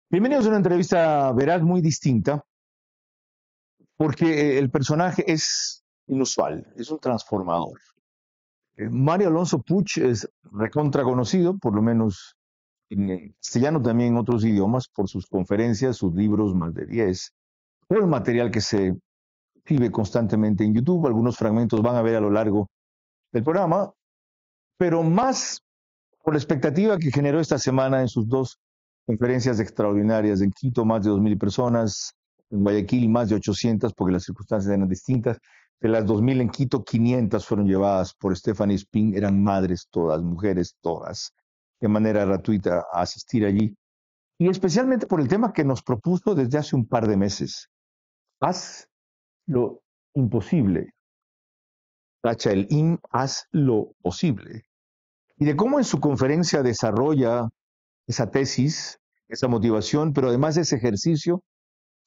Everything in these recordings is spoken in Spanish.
Bienvenidos a una entrevista veraz muy distinta, porque el personaje es inusual, es un transformador. Mario Alonso Puig es recontra conocido, por lo menos en castellano, también en otros idiomas, por sus conferencias, sus libros, más de 10, por el material que se exhibe constantemente en YouTube. Algunos fragmentos van a ver a lo largo del programa, pero más por la expectativa que generó esta semana en sus dos conferencias extraordinarias. En Quito, más de 2.000 personas; en Guayaquil, más de 800, porque las circunstancias eran distintas. De las 2.000 en Quito, 500 fueron llevadas por Stephanie Spin. Eran madres todas, mujeres todas, de manera gratuita a asistir allí. Y especialmente por el tema que nos propuso desde hace un par de meses. Haz lo imposible. Tacha el haz lo posible. Y de cómo en su conferencia desarrolla esa tesis, esa motivación, pero además ese ejercicio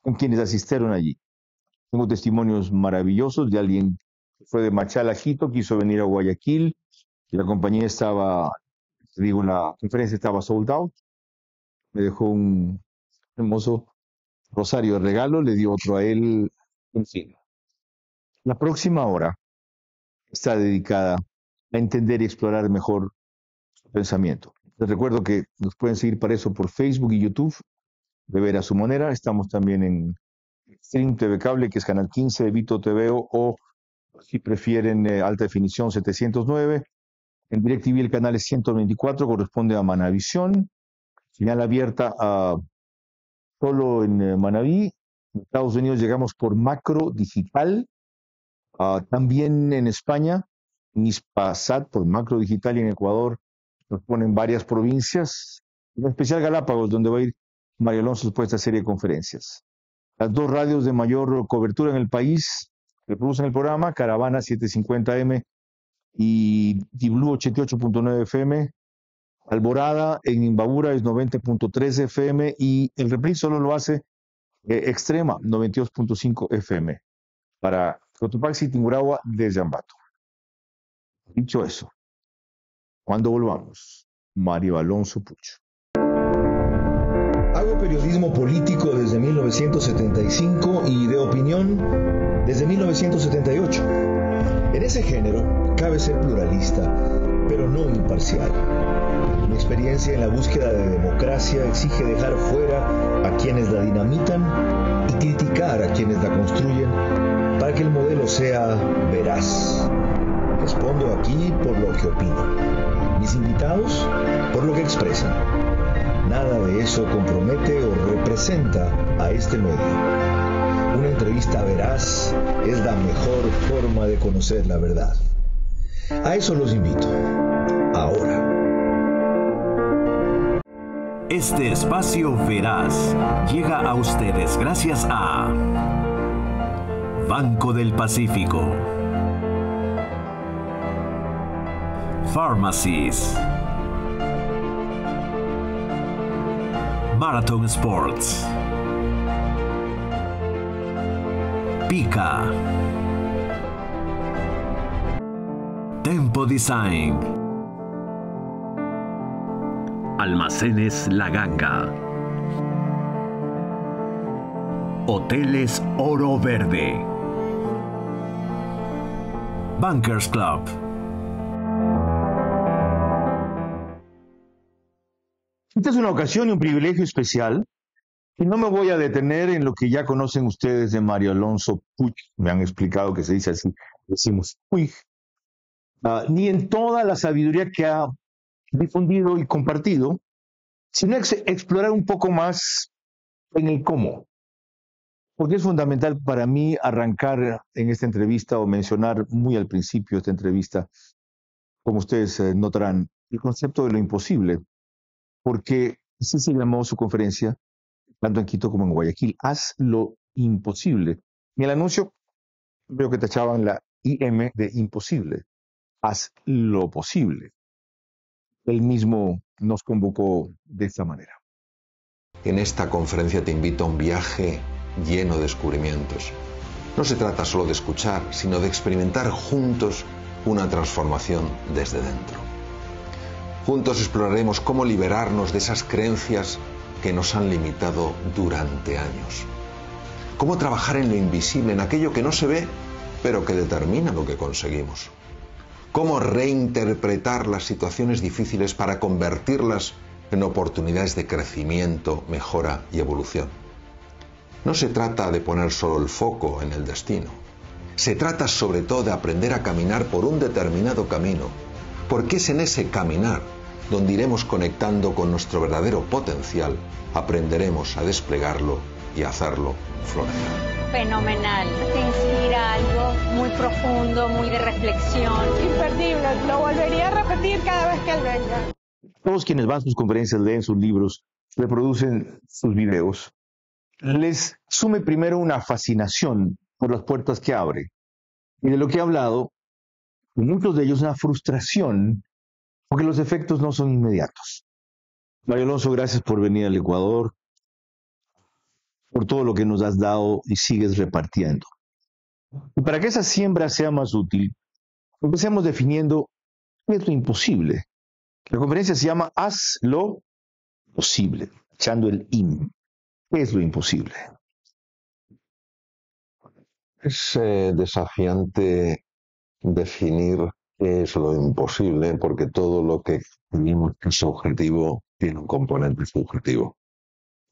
con quienes asistieron allí. Tengo testimonios maravillosos de alguien que fue de Machala a Quito, quiso venir a Guayaquil, y la compañía estaba, la conferencia estaba sold out. Me dejó un hermoso rosario de regalo, le dio otro a él, en fin. La próxima hora está dedicada a entender y explorar mejor su pensamiento. Les recuerdo que nos pueden seguir para eso por Facebook y YouTube, de ver a su manera. Estamos también en Stream TV Cable, que es Canal 15 de Vito TVO, o si prefieren alta definición 709. En DirecTV el canal es 124, corresponde a Manavisión. Señal abierta solo en Manaví. En Estados Unidos llegamos por Macro Digital. También en España, en Hispasat por Macro Digital, y en Ecuador nos ponen varias provincias, en especial Galápagos, donde va a ir Mario Alonso después de esta serie de conferencias. Las dos radios de mayor cobertura en el país que producen el programa: Caravana 750M y Blue 88.9 FM. Alborada en Imbabura es 90.3 FM y el reprise solo lo hace Extrema 92.5 FM para Cotopaxi, Tungurahua, desde Ambato. Dicho eso, cuando volvamos, Mario Alonso Puig. Hago periodismo político desde 1975 y de opinión desde 1978. En ese género cabe ser pluralista, pero no imparcial. Mi experiencia en la búsqueda de democracia exige dejar fuera a quienes la dinamitan y criticar a quienes la construyen para que el modelo sea veraz. Respondo aquí por lo que opino. Mis invitados por lo que expresan. Nada de eso compromete o representa a este medio. Una entrevista veraz es la mejor forma de conocer la verdad. A eso los invito. Ahora. Este espacio veraz llega a ustedes gracias a Banco del Pacífico, Pharmacies, Marathon Sports, Pica, Tempo Design, Almacenes La Ganga, Hoteles Oro Verde, Bankers Club. Esta es una ocasión y un privilegio especial, y no me voy a detener en lo que ya conocen ustedes de Mario Alonso Puig. Me han explicado que se dice así, decimos Puig. Ni en toda la sabiduría que ha difundido y compartido, sino explorar un poco más en el cómo. Porque es fundamental para mí arrancar en esta entrevista o mencionar muy al principio de esta entrevista, como ustedes notarán, el concepto de lo imposible. Porque así se llamó su conferencia, tanto en Quito como en Guayaquil. Haz lo imposible. En el anuncio veo que tachaban la IM de imposible. Haz lo posible. Él mismo nos convocó de esta manera. En esta conferencia te invito a un viaje lleno de descubrimientos. No se trata solo de escuchar, sino de experimentar juntos una transformación desde dentro. Juntos exploraremos cómo liberarnos de esas creencias que nos han limitado durante años. ¿Cómo trabajar en lo invisible, en aquello que no se ve, pero que determina lo que conseguimos? ¿Cómo reinterpretar las situaciones difíciles para convertirlas en oportunidades de crecimiento, mejora y evolución? No se trata de poner solo el foco en el destino. Se trata sobre todo de aprender a caminar por un determinado camino, porque es en ese caminar donde iremos conectando con nuestro verdadero potencial, aprenderemos a desplegarlo y a hacerlo florecer. Fenomenal, te inspira algo muy profundo, muy de reflexión. Imperdible, lo volvería a repetir cada vez que él venga. Todos quienes van a sus conferencias, leen sus libros, reproducen sus videos, les sume primero una fascinación por las puertas que abre. Y de lo que he hablado, muchos de ellos una frustración porque los efectos no son inmediatos. Mario Alonso, gracias por venir al Ecuador, por todo lo que nos has dado y sigues repartiendo. Y para que esa siembra sea más útil, empecemos definiendo qué es lo imposible. La conferencia se llama Haz lo posible, echando el IM. ¿Qué es lo imposible? Es desafiante definir qué es lo imposible, porque todo lo que tenemos que es objetivo tiene un componente subjetivo.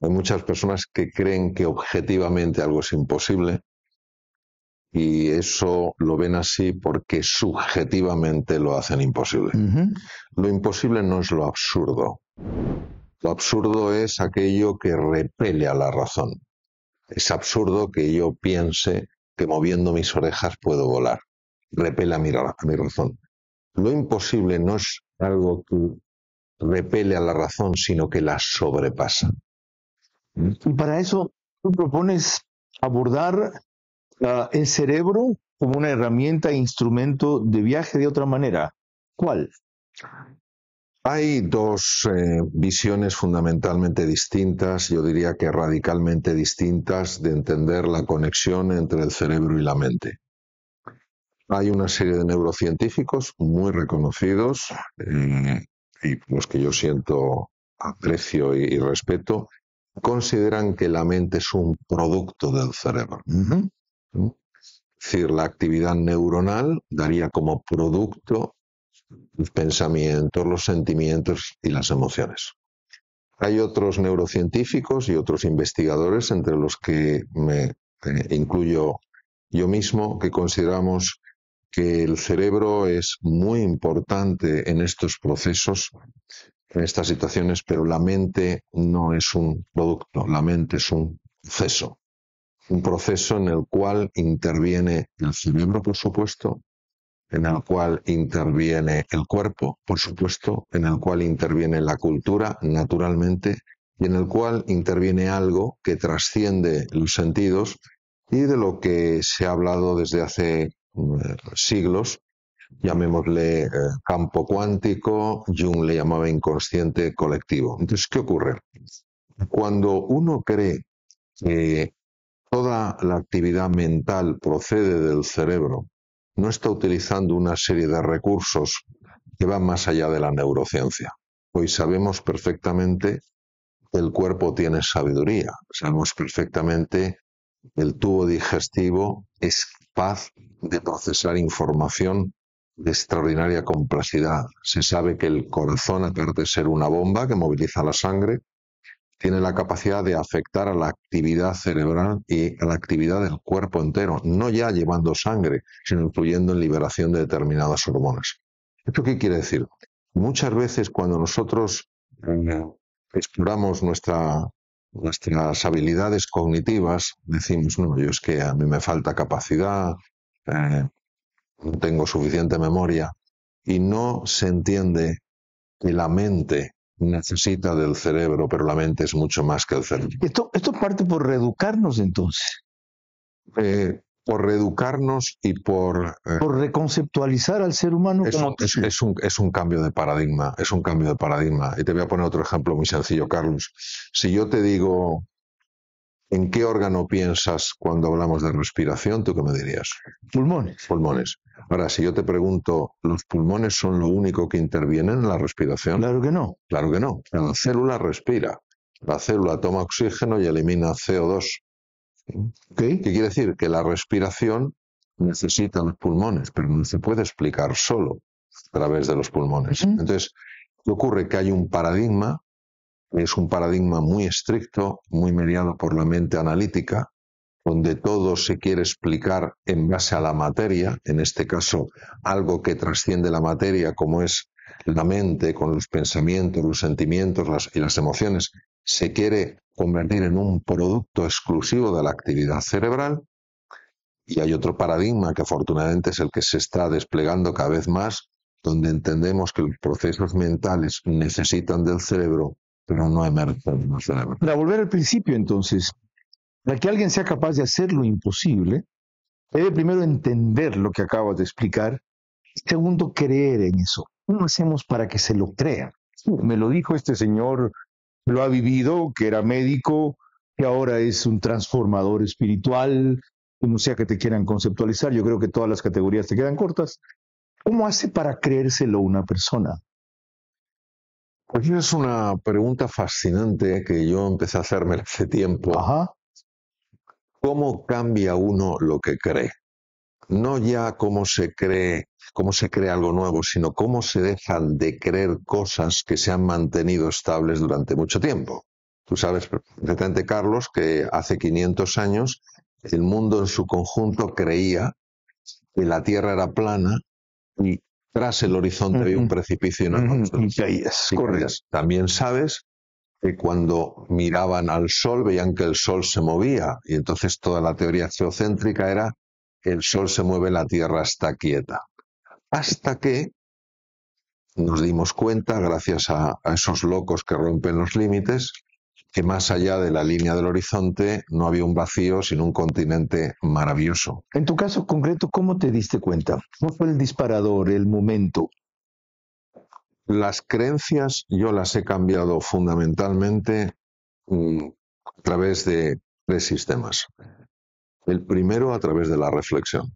Hay muchas personas que creen que objetivamente algo es imposible y eso lo ven así porque subjetivamente lo hacen imposible. Lo imposible no es lo absurdo. Lo absurdo es aquello que repele a la razón. Es absurdo que yo piense que moviendo mis orejas puedo volar. Repele a mi razón. Lo imposible no es algo que repele a la razón, sino que la sobrepasa. Y para eso tú propones abordar el cerebro como una herramienta e instrumento de viaje de otra manera. ¿Cuál? Hay dos visiones fundamentalmente distintas, yo diría que radicalmente distintas, de entender la conexión entre el cerebro y la mente. Hay una serie de neurocientíficos muy reconocidos y los que yo siento aprecio y respeto, consideran que la mente es un producto del cerebro. Es decir, la actividad neuronal daría como producto los pensamientos, los sentimientos y las emociones. Hay otros neurocientíficos y otros investigadores, entre los que me incluyo yo mismo, que consideramos que el cerebro es muy importante en estos procesos, en estas situaciones, pero la mente no es un producto, la mente es un proceso en el cual interviene el cerebro, por supuesto, en el cual interviene el cuerpo, por supuesto, en el cual interviene la cultura, naturalmente, y en el cual interviene algo que trasciende los sentidos y de lo que se ha hablado desde hace siglos, llamémosle campo cuántico, Jung le llamaba inconsciente colectivo. Entonces, ¿qué ocurre? Cuando uno cree que toda la actividad mental procede del cerebro, no está utilizando una serie de recursos que van más allá de la neurociencia. Hoy sabemos perfectamente que el cuerpo tiene sabiduría, sabemos perfectamente que el tubo digestivo es capaz de procesar información de extraordinaria complejidad. Se sabe que el corazón, aparte de ser una bomba que moviliza la sangre, tiene la capacidad de afectar a la actividad cerebral y a la actividad del cuerpo entero, no ya llevando sangre, sino influyendo en liberación de determinadas hormonas. ¿Esto qué quiere decir? Muchas veces cuando nosotros exploramos nuestras habilidades cognitivas, decimos, no, yo es que a mí me falta capacidad, no tengo suficiente memoria, y no se entiende que la mente necesita del cerebro, pero la mente es mucho más que el cerebro. Esto parte por reeducarnos entonces. Por reeducarnos y por reconceptualizar al ser humano como es un cambio de paradigma, es un cambio de paradigma. Y te voy a poner otro ejemplo muy sencillo, Carlos. Si yo te digo, ¿en qué órgano piensas cuando hablamos de respiración? ¿Tú qué me dirías? Pulmones. Pulmones. Ahora, si yo te pregunto, ¿los pulmones son lo único que intervienen en la respiración? Claro que no. Claro que no. Cada célula respira. La célula toma oxígeno y elimina CO2. ¿Qué quiere decir? Que la respiración necesita los pulmones, pero no se puede explicar solo a través de los pulmones. Entonces, ¿qué ocurre? Que hay un paradigma, es un paradigma muy estricto, muy mediado por la mente analítica, donde todo se quiere explicar en base a la materia, en este caso algo que trasciende la materia, como es la mente, con los pensamientos, los sentimientos y las emociones, se quiere convertir en un producto exclusivo de la actividad cerebral. Y hay otro paradigma que afortunadamente es el que se está desplegando cada vez más, donde entendemos que los procesos mentales necesitan del cerebro, pero no emergen del cerebro. Para volver al principio, entonces, para que alguien sea capaz de hacer lo imposible, debe primero entender lo que acabas de explicar, y segundo, creer en eso. ¿Cómo hacemos para que se lo crean? Me lo dijo este señor, lo ha vivido, que era médico, que ahora es un transformador espiritual, como sea que te quieran conceptualizar. Yo creo que todas las categorías te quedan cortas. ¿Cómo hace para creérselo una persona? Pues es una pregunta fascinante que yo empecé a hacerme hace tiempo. Ajá. ¿Cómo cambia uno lo que cree? No ya cómo se cree algo nuevo, sino cómo se dejan de creer cosas que se han mantenido estables durante mucho tiempo. Tú sabes perfectamente, Carlos, que hace 500 años el mundo en su conjunto creía que la Tierra era plana y tras el horizonte había un precipicio y no. También sabes que cuando miraban al Sol veían que el Sol se movía y entonces toda la teoría geocéntrica era que el Sol se mueve, la Tierra está quieta. Hasta que nos dimos cuenta, gracias a esos locos que rompen los límites, que más allá de la línea del horizonte no había un vacío, sino un continente maravilloso. En tu caso concreto, ¿cómo te diste cuenta? ¿Cuál fue el disparador, el momento? Las creencias yo las he cambiado fundamentalmente a través de 3 sistemas. El primero a través de la reflexión.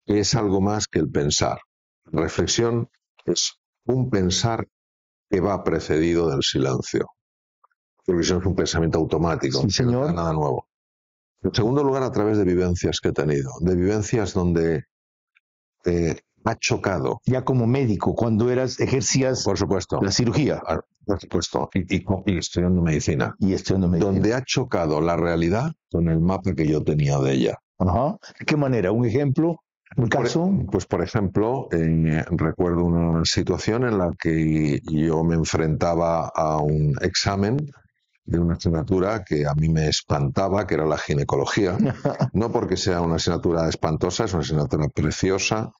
Es algo más que el pensar. Reflexión es un pensar que va precedido del silencio. Reflexión es un pensamiento automático, sí, señor. No es nada nuevo. En segundo lugar, a través de vivencias que he tenido, de vivencias donde ha chocado. Ya como médico, cuando ejercías, por supuesto, la cirugía. Por supuesto, y estudiando medicina. Y estudiando medicina. Donde ha chocado la realidad con el mapa que yo tenía de ella. Ajá. ¿De qué manera? ¿Un ejemplo? ¿Un caso? Pues, por ejemplo, recuerdo una situación en la que yo me enfrentaba a un examen de una asignatura que a mí me espantaba, que era la ginecología. No porque sea una asignatura espantosa, es una asignatura preciosa.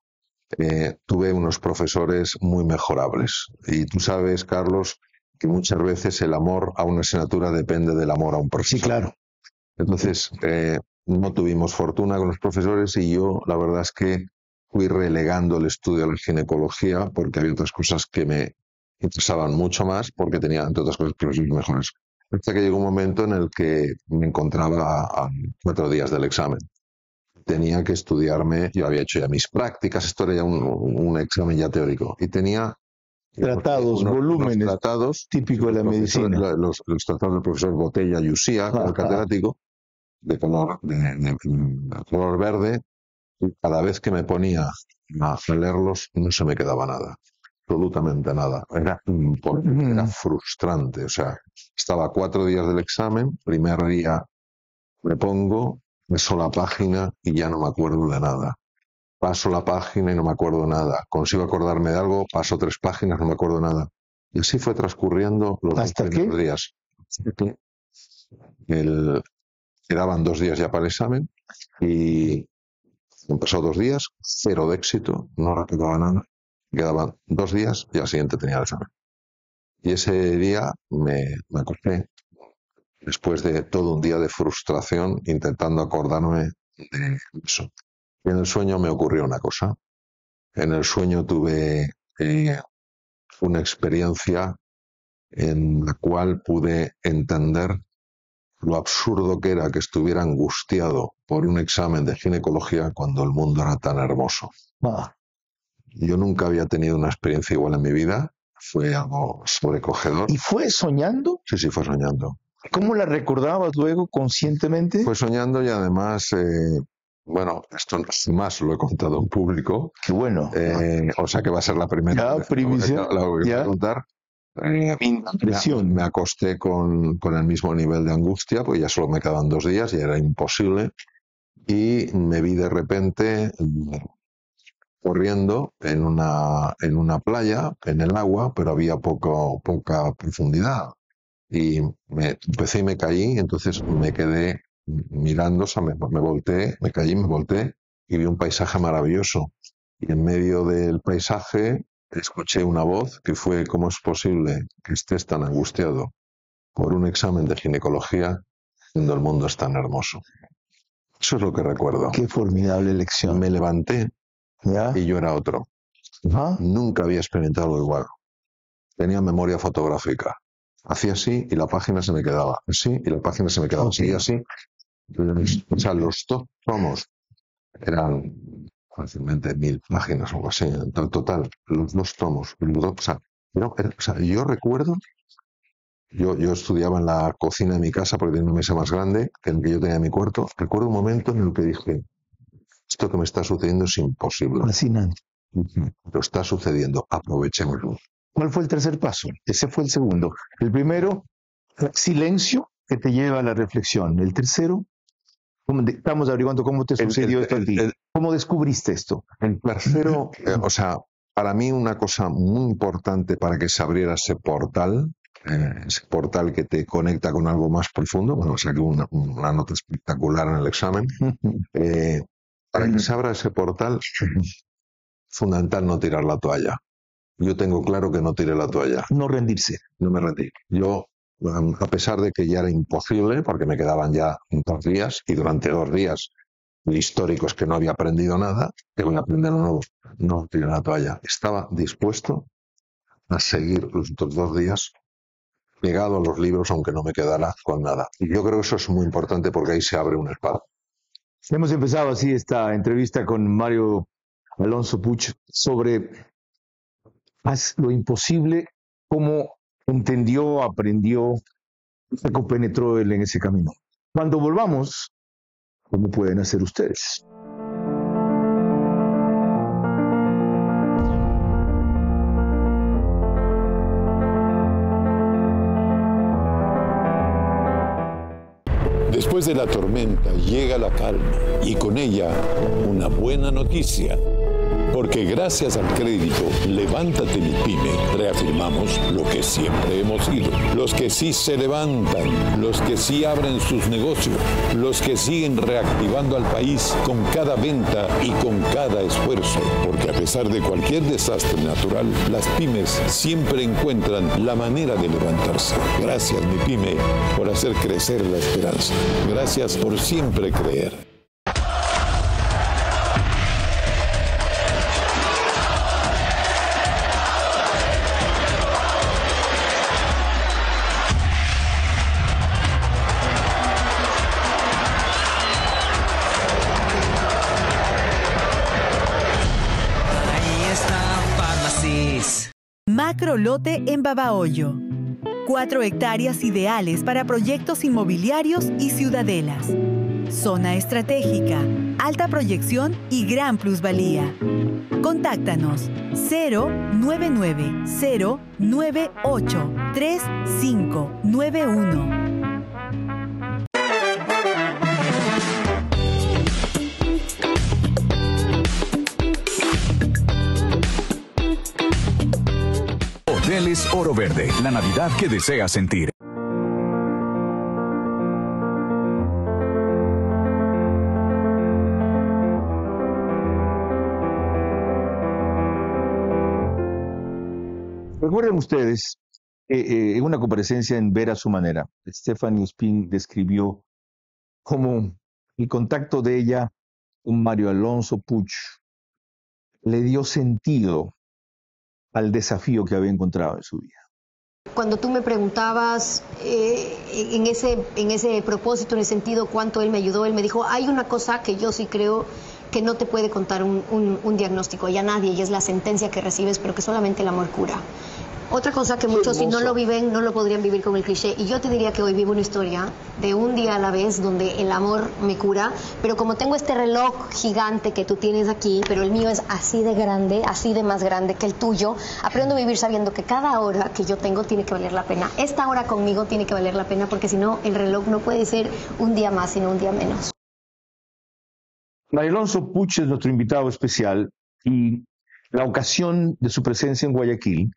Tuve unos profesores muy mejorables. Y tú sabes, Carlos, que muchas veces el amor a una asignatura depende del amor a un profesor. Sí, claro. Entonces, no tuvimos fortuna con los profesores y yo, la verdad es que fui relegando el estudio de la ginecología porque había otras cosas que me interesaban mucho más porque tenía, entre otras cosas, profesores mejores. Hasta que llegó un momento en el que me encontraba a 4 días del examen. Tenía que estudiarme, yo había hecho ya mis prácticas, esto era ya un examen ya teórico, y tenía tratados, volúmenes, tratados, típico de la medicina. Los tratados del profesor Botella y Usía, el catedrático, de color verde, y cada vez que me ponía a leerlos no se me quedaba nada, absolutamente nada. Era frustrante, o sea, estaba 4 días del examen, primer día me pongo, paso la página y ya no me acuerdo de nada. Paso la página y no me acuerdo de nada. Consigo acordarme de algo, paso 3 páginas, no me acuerdo de nada. Y así fue transcurriendo los 2 primeros días. Quedaban 2 días ya para el examen y han pasado 2 días, 0 de éxito, no recordaba nada. Quedaban 2 días y al siguiente tenía el examen. Y ese día me acosté, después de todo un día de frustración, intentando acordarme de eso. Y en el sueño me ocurrió una cosa. En el sueño tuve una experiencia en la cual pude entender lo absurdo que era que estuviera angustiado por un examen de ginecología cuando el mundo era tan hermoso. Yo nunca había tenido una experiencia igual en mi vida. fue algo sobrecogedor. ¿Y fue soñando? Sí, fue soñando. ¿Cómo la recordabas luego conscientemente? Fue soñando y además, bueno, esto más lo he contado en público. Qué bueno. O sea que va a ser la primera vez primicia. La voy a contar. Me acosté con el mismo nivel de angustia, pues ya solo me quedaban 2 días y era imposible. Y me vi de repente corriendo en una playa, en el agua, pero había poca profundidad. Y empecé y me caí, entonces me quedé mirando, o sea, me volteé, me caí, me volteé y vi un paisaje maravilloso. Y en medio del paisaje escuché una voz que fue: ¿cómo es posible que estés tan angustiado por un examen de ginecología cuando el mundo es tan hermoso? Eso es lo que recuerdo. Qué formidable lección. Me levanté y yo era otro. Nunca había experimentado algo igual. Tenía memoria fotográfica. Hacía así y la página se me quedaba. Así y la página se me quedaba. Así y así. O sea, los 2 tomos eran fácilmente 1000 páginas o algo así. En total, los 2 tomos. Yo recuerdo, yo estudiaba en la cocina de mi casa porque tenía una mesa más grande que el que yo tenía en mi cuarto. Recuerdo un momento en el que dije: esto que me está sucediendo es imposible. Fascinante. Pero está sucediendo, aprovechémoslo. ¿Cuál fue el tercer paso? Ese fue el segundo. El primero, silencio, que te lleva a la reflexión. El tercero, estamos averiguando cómo te sucedió esto a ti. ¿Cómo descubriste esto? El tercero, o sea, para mí una cosa muy importante para que se abriera ese portal que te conecta con algo más profundo, bueno, saqué una nota espectacular en el examen, para que se abra ese portal, fundamental no tirar la toalla. Yo tengo claro que no tiré la toalla. No rendirse. No me rendí. Yo, a pesar de que ya era imposible, porque me quedaban ya 2 días, y durante 2 días históricos que no había aprendido nada, que voy a aprender lo nuevo. No tiré la toalla. Estaba dispuesto a seguir los 2 días pegado a los libros, aunque no me quedara con nada. Y yo creo que eso es muy importante porque ahí se abre un espacio. Hemos empezado así esta entrevista con Mario Alonso Puig sobre haz lo imposible, cómo entendió, aprendió, se compenetró él en ese camino. Cuando volvamos, ¿cómo pueden hacer ustedes? Después de la tormenta llega la calma y con ella una buena noticia. Porque gracias al crédito Levántate Mi Pyme, reafirmamos lo que siempre hemos sido. Los que sí se levantan, los que sí abren sus negocios, los que siguen reactivando al país con cada venta y con cada esfuerzo. Porque a pesar de cualquier desastre natural, las pymes siempre encuentran la manera de levantarse. Gracias, mi pyme, por hacer crecer la esperanza. Gracias por siempre creer. Macrolote en Babahoyo. 4 hectáreas ideales para proyectos inmobiliarios y ciudadelas. Zona estratégica, alta proyección y gran plusvalía. Contáctanos 099-098-3591. Hoteles Oro Verde, la Navidad que deseas sentir. Recuerden ustedes, en una comparecencia en Ver a su manera, Stephanie Spin describió cómo el contacto de ella con Mario Alonso Puig le dio sentido al desafío que había encontrado en su vida. Cuando tú me preguntabas en ese propósito, en ese sentido, cuánto él me ayudó, él me dijo, hay una cosa que yo sí creo que no te puede contar un diagnóstico, ya nadie, y es la sentencia que recibes, pero que solamente el amor cura. Otra cosa que muchos, si no lo viven, no lo podrían vivir con el cliché. Y yo te diría que hoy vivo una historia de un día a la vez donde el amor me cura, pero como tengo este reloj gigante que tú tienes aquí, pero el mío es así de grande, así de más grande que el tuyo, aprendo a vivir sabiendo que cada hora que yo tengo tiene que valer la pena. Esta hora conmigo tiene que valer la pena, porque si no, el reloj no puede ser un día más, sino un día menos. Mario Alonso Puch es nuestro invitado especial y la ocasión de su presencia en Guayaquil,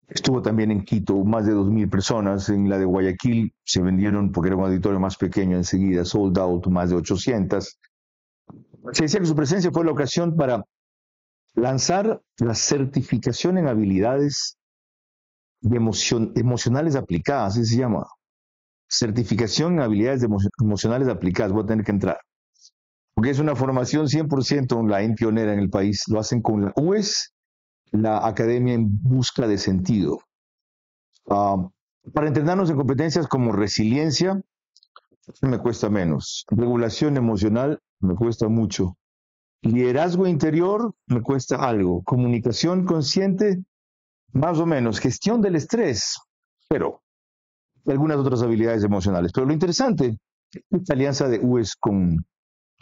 estuvo también en Quito, más de 2.000 personas. En la de Guayaquil se vendieron, porque era un auditorio más pequeño, enseguida sold out, más de 800. Se decía que su presencia fue la ocasión para lanzar la certificación en habilidades emocionales aplicadas, así se llama. Certificación en habilidades emocionales aplicadas, voy a tener que entrar. Porque es una formación 100% online, pionera en el país. Lo hacen con la UES, la Academia en Busca de Sentido. Para entrenarnos en competencias como resiliencia, me cuesta menos. Regulación emocional, me cuesta mucho. Liderazgo interior, me cuesta algo. Comunicación consciente, más o menos. Gestión del estrés, pero algunas otras habilidades emocionales. Pero lo interesante, esta alianza de UES con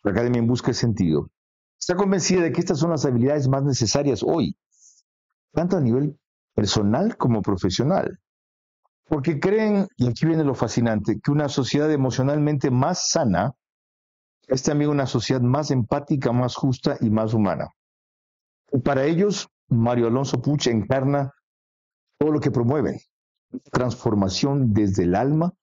la Academia en Busca de Sentido, está convencida de que estas son las habilidades más necesarias hoy, tanto a nivel personal como profesional. Porque creen, y aquí viene lo fascinante, que una sociedad emocionalmente más sana es también una sociedad más empática, más justa y más humana. Y para ellos, Mario Alonso Puch encarna todo lo que promueven. Transformación desde el alma,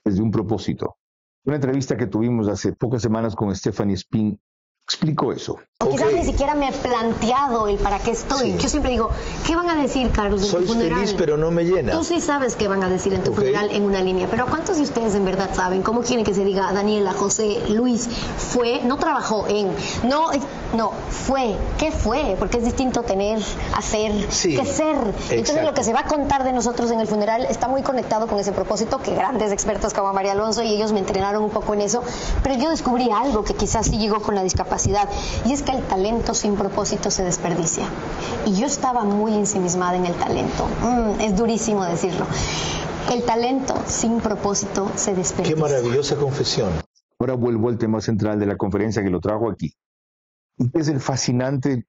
desde un propósito. Una entrevista que tuvimos hace pocas semanas con Stephanie Spin explicó eso. Quizás ni siquiera me he planteado el para qué estoy. Yo siempre digo, ¿qué van a decir, Carlos, en tu funeral? Soy feliz, pero no me llena. Tú sí sabes qué van a decir en tu funeral en una línea, pero ¿cuántos de ustedes en verdad saben cómo quieren que se diga Daniela, José, Luis, fue, no trabajó en, no, fue, ¿qué fue? Porque es distinto tener, hacer, que ser. Entonces lo que se va a contar de nosotros en el funeral está muy conectado con ese propósito, que grandes expertos como María Alonso y ellos me entrenaron un poco en eso, pero yo descubrí algo que quizás sí llegó con la discapacidad, y es que el talento sin propósito se desperdicia. Y yo estaba muy ensimismada en el talento. Es durísimo decirlo. El talento sin propósito se desperdicia. Qué maravillosa confesión. Ahora vuelvo al tema central de la conferencia que lo trajo aquí. Es el fascinante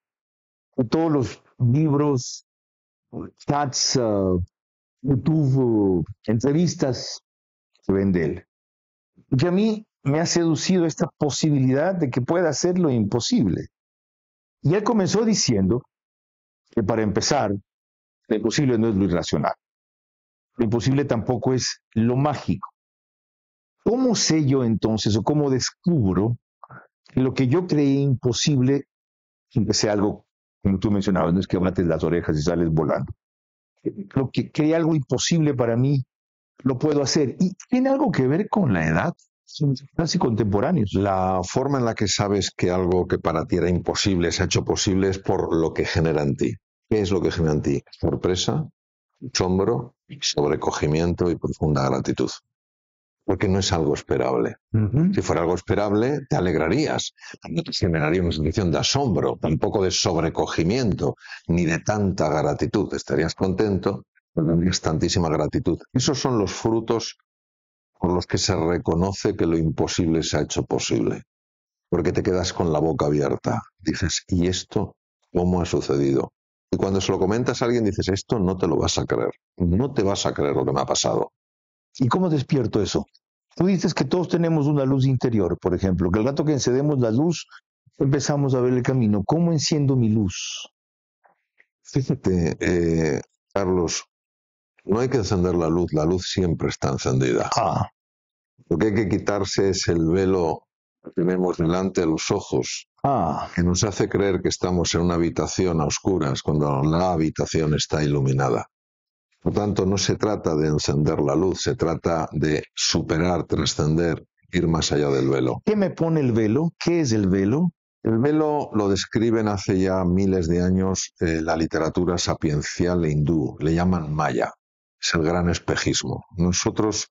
de todos los libros, chats, YouTube, entrevistas que ven de él. Y a mí me ha seducido esta posibilidad de que pueda hacer lo imposible. Y él comenzó diciendo que, para empezar, lo imposible no es lo irracional. Lo imposible tampoco es lo mágico. ¿Cómo sé yo entonces, o cómo descubro que lo que yo creí imposible, empecé algo, como tú mencionabas, no es que bates las orejas y sales volando? Lo que creí algo imposible para mí, lo puedo hacer. Y tiene algo que ver con la edad. Son casi contemporáneos. La forma en la que sabes que algo que para ti era imposible se ha hecho posible es por lo que genera en ti. ¿Qué es lo que genera en ti? Sorpresa, asombro, sobrecogimiento y profunda gratitud. Porque no es algo esperable. Si fuera algo esperable, te alegrarías. No te generaría una sensación de asombro, tampoco de sobrecogimiento, ni de tanta gratitud. Estarías contento, pero tendrías tantísima gratitud. Esos son los frutos por los que se reconoce que lo imposible se ha hecho posible. Porque te quedas con la boca abierta. Dices, ¿y esto cómo ha sucedido? Y cuando se lo comentas a alguien, dices, esto no te lo vas a creer. No te vas a creer lo que me ha pasado. ¿Y cómo despierto eso? Tú dices que todos tenemos una luz interior, por ejemplo, que al rato que encendemos la luz, empezamos a ver el camino. ¿Cómo enciendo mi luz? Fíjate, Carlos, no hay que encender la luz siempre está encendida. Lo que hay que quitarse es el velo que tenemos delante de los ojos, que nos hace creer que estamos en una habitación a oscuras cuando la habitación está iluminada. Por tanto, no se trata de encender la luz, se trata de superar, trascender, ir más allá del velo. ¿Qué me pone el velo? ¿Qué es el velo? El velo lo describen hace ya miles de años la literatura sapiencial hindú, le llaman maya. Es el gran espejismo. Nosotros,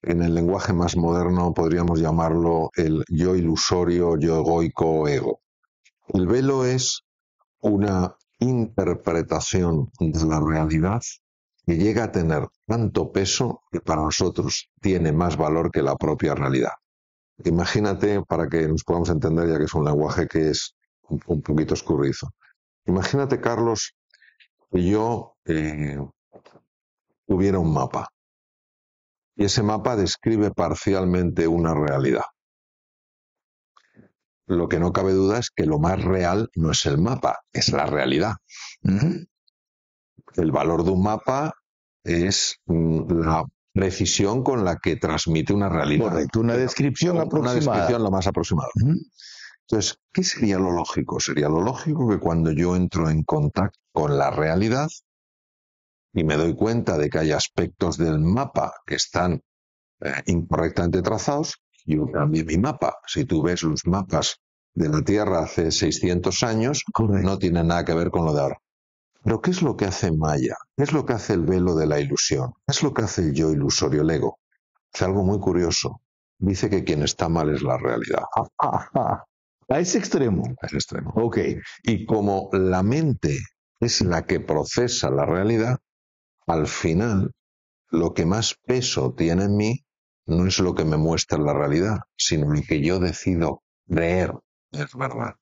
en el lenguaje más moderno, podríamos llamarlo el yo ilusorio, yo egoico, ego. El velo es una interpretación de la realidad que llega a tener tanto peso que para nosotros tiene más valor que la propia realidad. Imagínate, para que nos podamos entender, ya que es un lenguaje que es un poquito escurridizo. Imagínate, Carlos, que yo tuviera un mapa y ese mapa describe parcialmente una realidad. Lo que no cabe duda es que lo más real no es el mapa, es la realidad. El valor de un mapa es la precisión con la que transmite una realidad. Correcto, una descripción aproximada. Una descripción lo más aproximada. Entonces, ¿qué sería lo lógico? Sería lo lógico que cuando yo entro en contacto con la realidad y me doy cuenta de que hay aspectos del mapa que están incorrectamente trazados, yo cambie mi mapa. Si tú ves los mapas de la Tierra hace 600 años, correcto, no tienen nada que ver con lo de ahora. Pero ¿qué es lo que hace Maya? ¿Qué es lo que hace el velo de la ilusión? ¿Qué es lo que hace el yo ilusorio, el ego? Hace algo muy curioso. Dice que quien está mal es la realidad. A ese extremo. A ese extremo. Ok. Y como la mente es la que procesa la realidad, al final, lo que más peso tiene en mí no es lo que me muestra la realidad, sino lo que yo decido creer es verdad.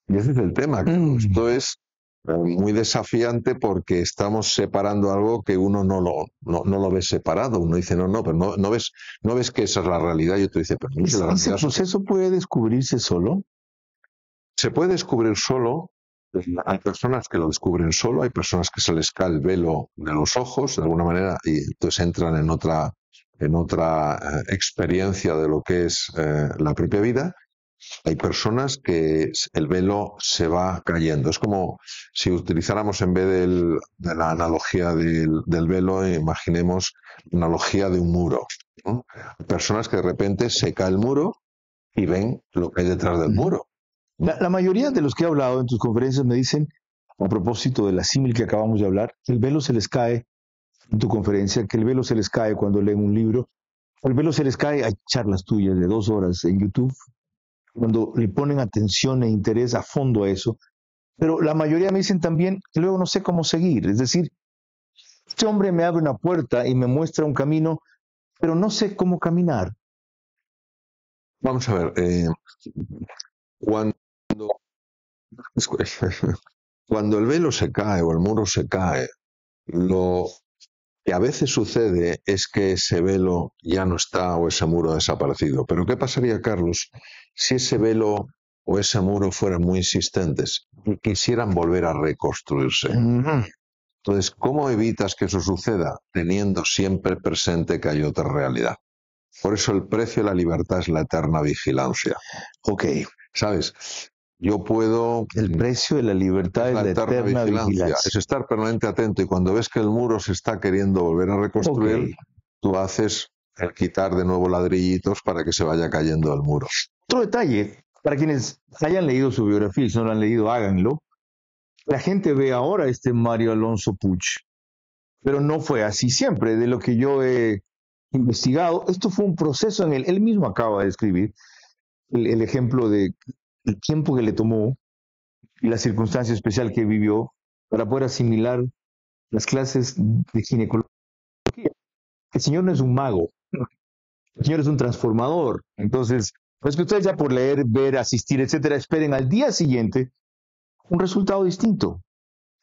Y ese es el tema. Esto es muy desafiante porque estamos separando algo que uno no lo ve separado. Uno dice, pero no ves que esa es la realidad, y otro dice, pero no es la realidad. ¿Ese proceso puede descubrirse solo? Se puede descubrir solo. Hay personas que lo descubren solo, hay personas que se les cae el velo de los ojos de alguna manera y entonces entran en otra experiencia de lo que es la propia vida. Hay personas que el velo se va cayendo. Es como si utilizáramos, en vez de la analogía del velo, imaginemos la analogía de un muro, ¿no? Hay personas que de repente se cae el muro y ven lo que hay detrás del muro. La mayoría de los que he hablado en tus conferencias me dicen, a propósito de la símil que acabamos de hablar, que el velo se les cae en tu conferencia, que el velo se les cae cuando leen un libro, el velo se les cae a charlas tuyas de 2 horas en YouTube, cuando le ponen atención e interés a fondo a eso. Pero la mayoría me dicen también que luego no sé cómo seguir. Es decir, este hombre me abre una puerta y me muestra un camino, pero no sé cómo caminar. Vamos a ver, cuando el velo se cae o el muro se cae, lo que a veces sucede es que ese velo ya no está o ese muro ha desaparecido. Pero ¿qué pasaría, Carlos, si ese velo o ese muro fueran muy insistentes y quisieran volver a reconstruirse? Entonces, ¿cómo evitas que eso suceda? Teniendo siempre presente que hay otra realidad. Por eso el precio de la libertad es la eterna vigilancia. Ok. ¿Sabes? Yo puedo... El precio de la libertad es la eterna vigilancia. Es estar permanente atento, y cuando ves que el muro se está queriendo volver a reconstruir, tú haces el quitar de nuevo ladrillitos para que se vaya cayendo el muro. Otro detalle, para quienes hayan leído su biografía y si no lo han leído, háganlo. La gente ve ahora este Mario Alonso Puig, pero no fue así siempre. De lo que yo he investigado, esto fue un proceso en él mismo acaba de describir el ejemplo de el tiempo que le tomó y la circunstancia especial que vivió para poder asimilar las clases de ginecología. El Señor no es un mago, el Señor es un transformador. Entonces, pues que ustedes ya por leer, ver, asistir, etcétera, esperen al día siguiente un resultado distinto.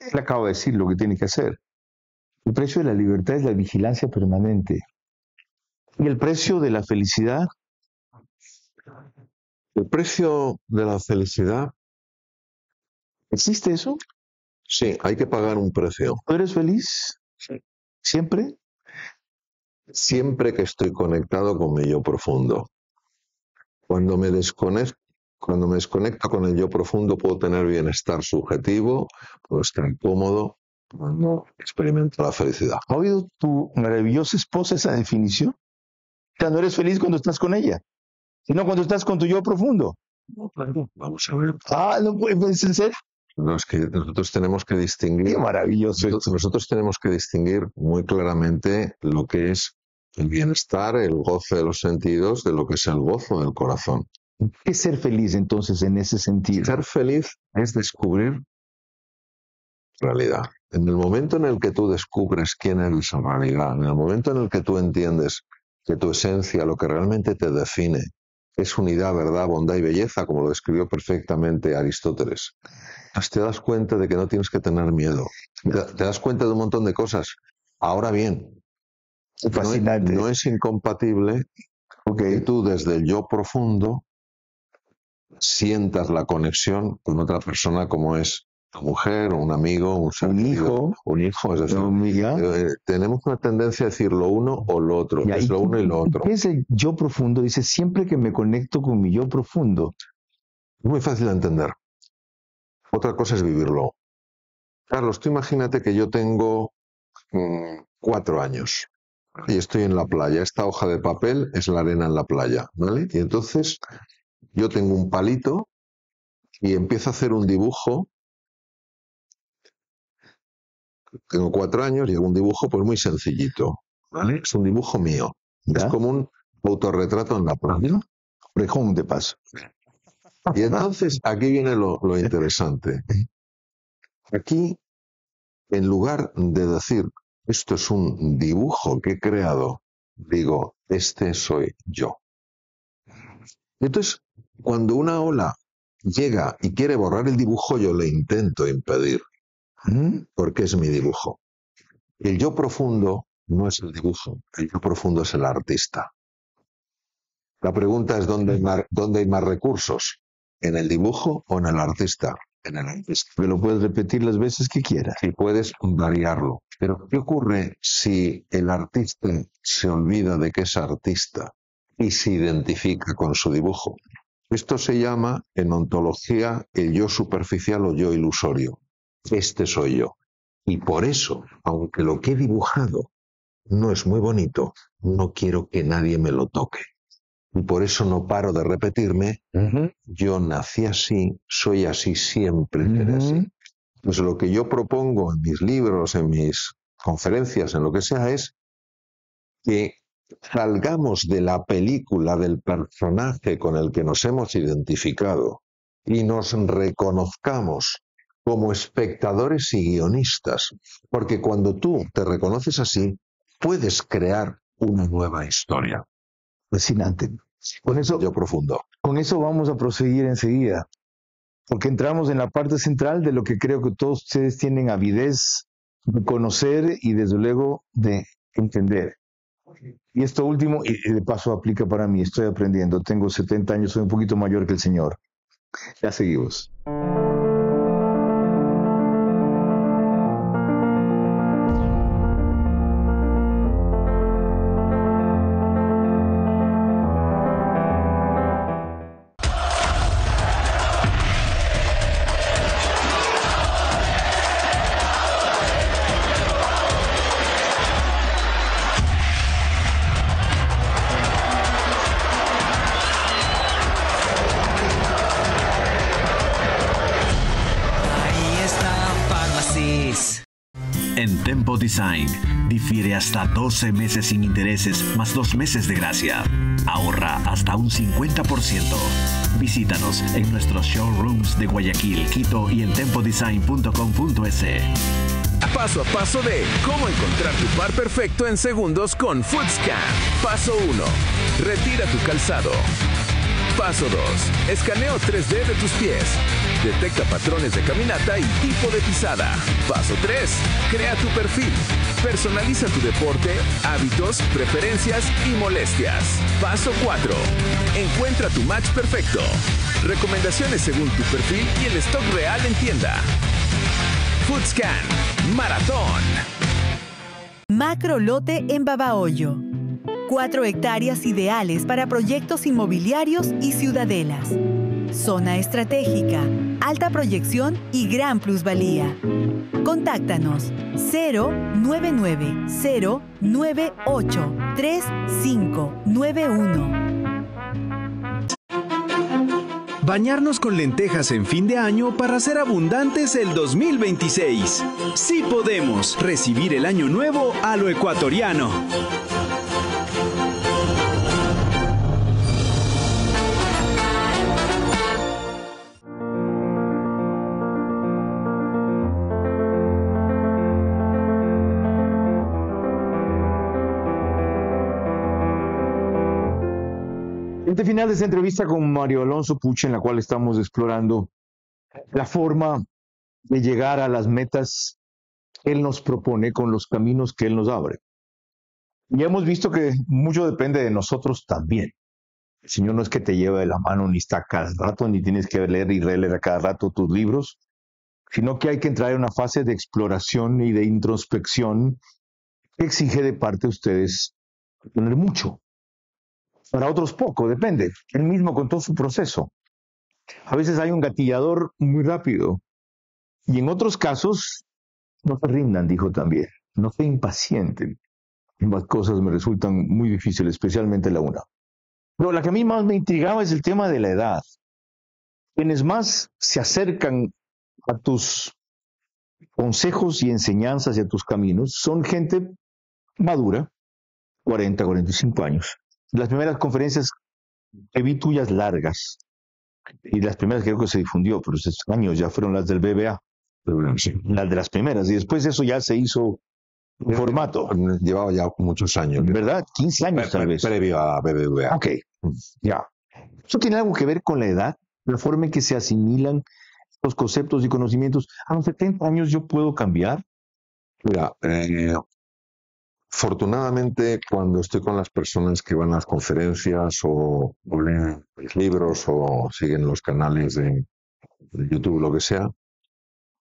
Él acaba de decir lo que tiene que hacer. El precio de la libertad es la vigilancia permanente. Y el precio de la felicidad. El precio de la felicidad. ¿Existe eso? Sí, hay que pagar un precio. ¿Tú eres feliz? Sí. ¿Siempre? Siempre que estoy conectado con mi yo profundo. Cuando me desconecto con el yo profundo, puedo tener bienestar subjetivo, puedo estar cómodo, no experimento la felicidad. ¿Ha oído tu maravillosa esposa esa definición? O sea, no eres feliz cuando estás con ella, sino cuando estás con tu yo profundo. No, claro, vamos a ver. ¿No puedes en serio? No, es que nosotros tenemos que distinguir. Qué maravilloso. Nosotros tenemos que distinguir muy claramente lo que es el bienestar, el goce de los sentidos, de lo que es el gozo del corazón. ¿Qué es ser feliz entonces en ese sentido? Ser feliz es descubrir realidad. En el momento en el que tú descubres quién eres en realidad, en el momento en el que tú entiendes que tu esencia, lo que realmente te define, es unidad, verdad, bondad y belleza, como lo describió perfectamente Aristóteles, pues te das cuenta de que no tienes que tener miedo. Te das cuenta de un montón de cosas. Ahora bien, no es incompatible que tú desde el yo profundo sientas la conexión con otra persona como es tu mujer, un amigo, un hijo, es decir, tenemos una tendencia a decir lo uno o lo otro, es lo uno y lo otro. ¿Qué es el yo profundo? Dice, siempre que me conecto con mi yo profundo. Es muy fácil de entender. Otra cosa es vivirlo. Carlos, tú imagínate que yo tengo 4 años y estoy en la playa. Esta hoja de papel es la arena en la playa, ¿vale? Y entonces yo tengo un palito y empiezo a hacer un dibujo. Tengo 4 años y hago un dibujo pues muy sencillito, ¿vale? Es un dibujo mío. ¿Ya? Es como un autorretrato en la playa. Rejón de paso. Y entonces aquí viene lo interesante. Aquí, en lugar de decir, esto es un dibujo que he creado, digo, este soy yo. Entonces, cuando una ola llega y quiere borrar el dibujo, yo le intento impedir, porque es mi dibujo. El yo profundo no es el dibujo, el yo profundo es el artista. La pregunta es, ¿dónde hay más recursos? ¿En el dibujo o en el artista? En el artista. Que lo puedes repetir las veces que quieras. Y puedes variarlo. Pero ¿qué ocurre si el artista se olvida de que es artista y se identifica con su dibujo? Esto se llama, en ontología, el yo superficial o yo ilusorio. Este soy yo. Y por eso, aunque lo que he dibujado no es muy bonito, no quiero que nadie me lo toque. Y por eso no paro de repetirme, yo nací así, soy así, siempre seré así. Entonces lo que yo propongo en mis libros, en mis conferencias, en lo que sea, es que salgamos de la película del personaje con el que nos hemos identificado y nos reconozcamos como espectadores y guionistas. Porque cuando tú te reconoces así, puedes crear una nueva historia. Fascinante. Con eso, yo profundo. Con eso vamos a proseguir enseguida, porque entramos en la parte central de lo que creo que todos ustedes tienen avidez de conocer y desde luego de entender. Y esto último, y de paso aplica para mí, estoy aprendiendo, tengo 70 años, soy un poquito mayor que el señor. Ya seguimos. En Tempo Design, difiere hasta 12 meses sin intereses más 2 meses de gracia. Ahorra hasta un 50%. Visítanos en nuestros showrooms de Guayaquil, Quito y en tempodesign.com.es. Paso a paso de cómo encontrar tu par perfecto en segundos con Footscan. Paso 1. Retira tu calzado. Paso 2. Escaneo 3D de tus pies. Detecta patrones de caminata y tipo de pisada. Paso 3. Crea tu perfil. Personaliza tu deporte, hábitos, preferencias y molestias. Paso 4. Encuentra tu match perfecto. Recomendaciones según tu perfil y el stock real en tienda. Footscan. Maratón. Macro lote en Babahoyo. 4 hectáreas ideales para proyectos inmobiliarios y ciudadelas. Zona estratégica, alta proyección y gran plusvalía. Contáctanos 099-098-3591. Bañarnos con lentejas en fin de año para ser abundantes el 2026. Sí podemos recibir el año nuevo a lo ecuatoriano. Este final de esta entrevista con Mario Alonso Puch, en la cual estamos explorando la forma de llegar a las metas que él nos propone con los caminos que él nos abre. Y hemos visto que mucho depende de nosotros también. El Señor no es que te lleva de la mano, ni está cada rato, ni tienes que leer y releer a cada rato tus libros, sino que hay que entrar en una fase de exploración y de introspección que exige de parte de ustedes tener mucho. Para otros poco, depende. Él mismo contó su proceso. A veces hay un gatillador muy rápido. Y en otros casos, no se rindan, dijo también. No se impacienten. Ambas cosas me resultan muy difíciles, especialmente la una. Pero la que a mí más me intrigaba es el tema de la edad. Quienes más se acercan a tus consejos y enseñanzas y a tus caminos son gente madura, 40, 45 años. Las primeras conferencias que vi tuyas largas, y las primeras creo que se difundió, pero esos años ya fueron las del BBA, las de las primeras, y después eso ya se hizo en formato. Llevaba ya muchos años. ¿Verdad? 15 años tal vez. Previo a BBVA. Ok, ya. ¿Eso tiene algo que ver con la edad? La forma en que se asimilan los conceptos y conocimientos. A los 70 años yo puedo cambiar. Mira, afortunadamente, cuando estoy con las personas que van a las conferencias o leen mis libros o siguen los canales de YouTube, lo que sea,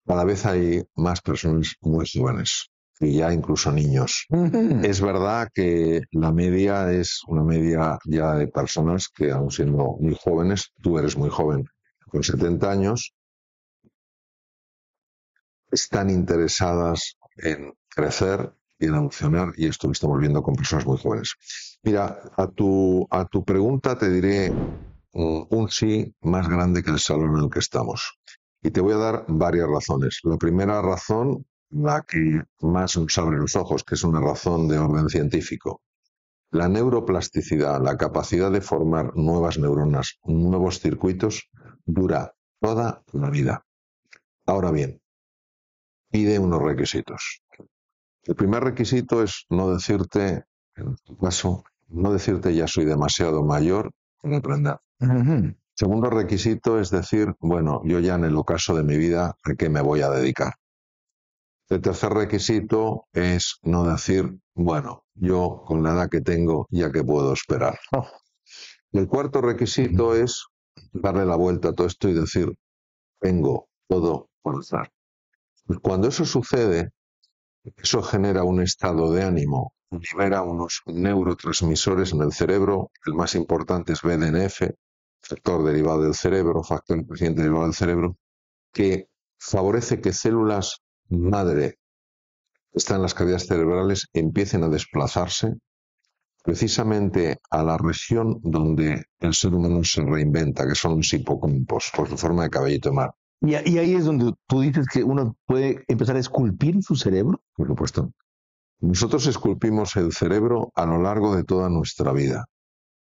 cada vez hay más personas muy jóvenes y ya incluso niños. Es verdad que la media es una media ya de personas que, aun siendo muy jóvenes, tú eres muy joven, con 70 años, están interesadas en crecer y en evolucionar, y esto lo estamos viendo con personas muy jóvenes. Mira, a tu pregunta te diré un sí más grande que el salón en el que estamos. Y te voy a dar varias razones. La primera razón, la que más nos abre los ojos, que es una razón de orden científico. La neuroplasticidad, la capacidad de formar nuevas neuronas, nuevos circuitos, dura toda la vida. Ahora bien, pide unos requisitos. El primer requisito es no decirte, en tu caso, no decirte ya soy demasiado mayor para aprender. Segundo requisito es decir, bueno, yo ya en el ocaso de mi vida, ¿a qué me voy a dedicar? El tercer requisito es no decir, bueno, yo con la edad que tengo ya que puedo esperar. Y el cuarto requisito es darle la vuelta a todo esto y decir, tengo todo por hacer. Cuando eso sucede, eso genera un estado de ánimo, libera unos neurotransmisores en el cerebro, el más importante es BDNF, factor derivado del cerebro, factor creciente derivado del cerebro, que favorece que células madre que están en las cavidades cerebrales empiecen a desplazarse precisamente a la región donde el ser humano se reinventa, que son los hipocampos, por su forma de cabellito de mar. Y ahí es donde tú dices que uno puede empezar a esculpir su cerebro. Por supuesto. Nosotros esculpimos el cerebro a lo largo de toda nuestra vida.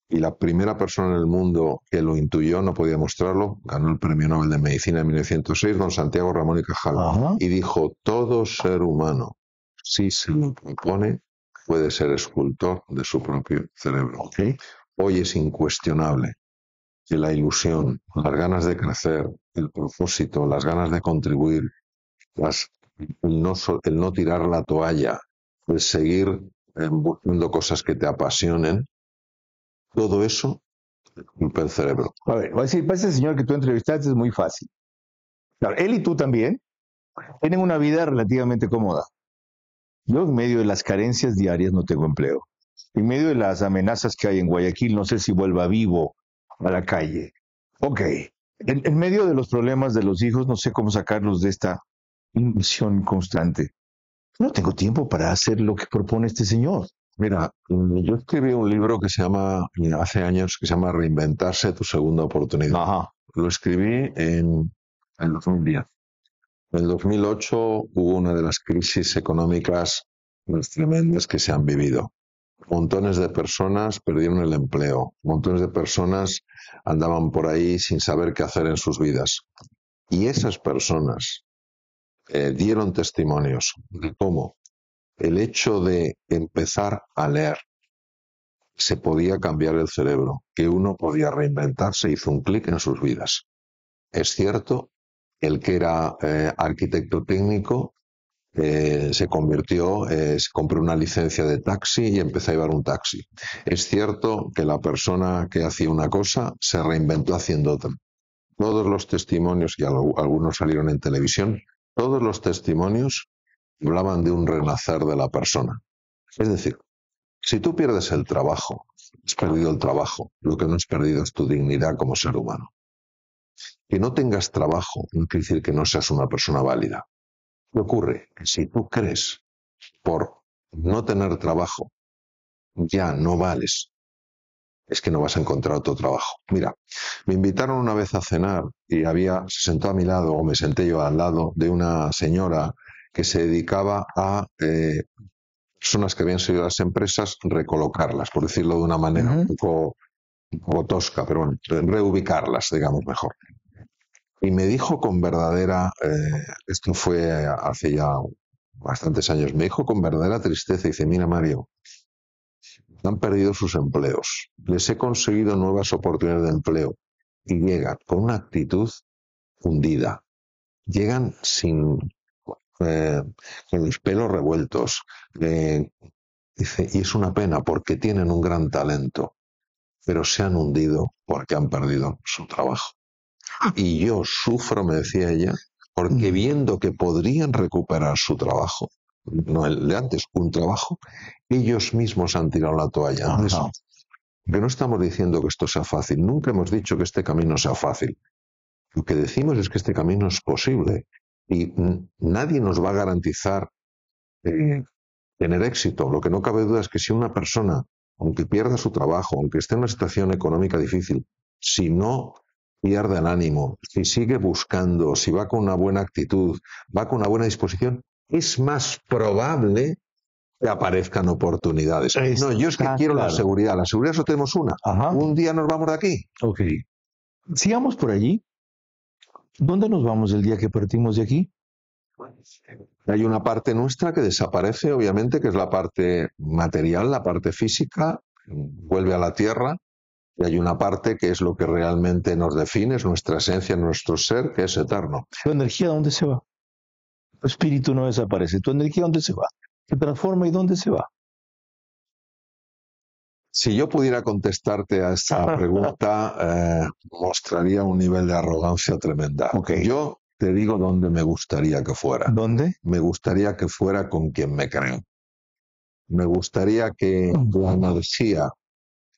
Y la primera persona en el mundo que lo intuyó, no podía mostrarlo, ganó el Premio Nobel de Medicina en 1906, don Santiago Ramón y Cajal. Ajá. Y dijo, todo ser humano, si se lo propone, puede ser escultor de su propio cerebro. Okay. Hoy es incuestionable que la ilusión, las ganas de crecer, el propósito, las ganas de contribuir, el no tirar la toalla, el seguir buscando cosas que te apasionen, todo eso culpa el cerebro. A ver, voy a decir, para ese señor que tú entrevistaste es muy fácil. Claro, él y tú también tienen una vida relativamente cómoda. Yo en medio de las carencias diarias no tengo empleo. En medio de las amenazas que hay en Guayaquil, no sé si vuelva vivo a la calle. Ok. En medio de los problemas de los hijos, no sé cómo sacarlos de esta inversión constante. No tengo tiempo para hacer lo que propone este señor. Mira, yo escribí un libro que se llama, hace años, que se llama Reinventarse, tu segunda oportunidad. Ajá. Lo escribí en 2010. En el 2008 hubo una de las crisis económicas más tremendas que se han vivido. Montones de personas perdieron el empleo. Montones de personas andaban por ahí sin saber qué hacer en sus vidas. Y esas personas dieron testimonios de cómo el hecho de empezar a leer, se podía cambiar el cerebro, que uno podía reinventarse, hizo un clic en sus vidas. Es cierto, el que era arquitecto técnico se convirtió, compró una licencia de taxi y empezó a llevar un taxi. Es cierto que la persona que hacía una cosa se reinventó haciendo otra. Todos los testimonios, y algunos salieron en televisión, todos los testimonios hablaban de un renacer de la persona. Es decir, si tú pierdes el trabajo, has perdido el trabajo, lo que no has perdido es tu dignidad como ser humano. Que no tengas trabajo no quiere decir que no seas una persona válida. ¿Qué ocurre? Que si tú crees por no tener trabajo ya no vales, es que no vas a encontrar otro trabajo. Mira, me invitaron una vez a cenar y se sentó a mi lado, o me senté yo al lado, de una señora que se dedicaba a personas que habían salido de las empresas, recolocarlas, por decirlo de una manera un poco tosca, pero bueno, reubicarlas, digamos mejor. Y me dijo con verdadera, esto fue hace ya bastantes años, me dijo con verdadera tristeza, dice, mira Mario, han perdido sus empleos, les he conseguido nuevas oportunidades de empleo y llegan con una actitud hundida, llegan con los pelos revueltos, dice, y es una pena porque tienen un gran talento, pero se han hundido porque han perdido su trabajo. Y yo sufro, me decía ella, porque viendo que podrían recuperar su trabajo, no el de antes, un trabajo, ellos mismos han tirado la toalla. Pero no estamos diciendo que esto sea fácil, nunca hemos dicho que este camino sea fácil. Lo que decimos es que este camino es posible y nadie nos va a garantizar tener éxito. Lo que no cabe duda es que si una persona, aunque pierda su trabajo, aunque esté en una situación económica difícil, si no pierde el ánimo, si sigue buscando, si va con una buena actitud, va con una buena disposición, es más probable que aparezcan oportunidades. No, yo es que quiero la seguridad solo tenemos una. Un día nos vamos de aquí. Ok. Sigamos por allí. ¿Dónde nos vamos el día que partimos de aquí? Hay una parte nuestra que desaparece, obviamente, que es la parte material, la parte física, vuelve a la tierra. Y hay una parte que es lo que realmente nos define, es nuestra esencia, nuestro ser, que es eterno. ¿Tu energía dónde se va? Tu espíritu no desaparece. ¿Tu energía dónde se va? ¿Se transforma y dónde se va? Si yo pudiera contestarte a esta pregunta, mostraría un nivel de arrogancia tremenda. Okay. Yo te digo dónde me gustaría que fuera. ¿Dónde? Me gustaría que fuera con quien me creo. Me gustaría que la energía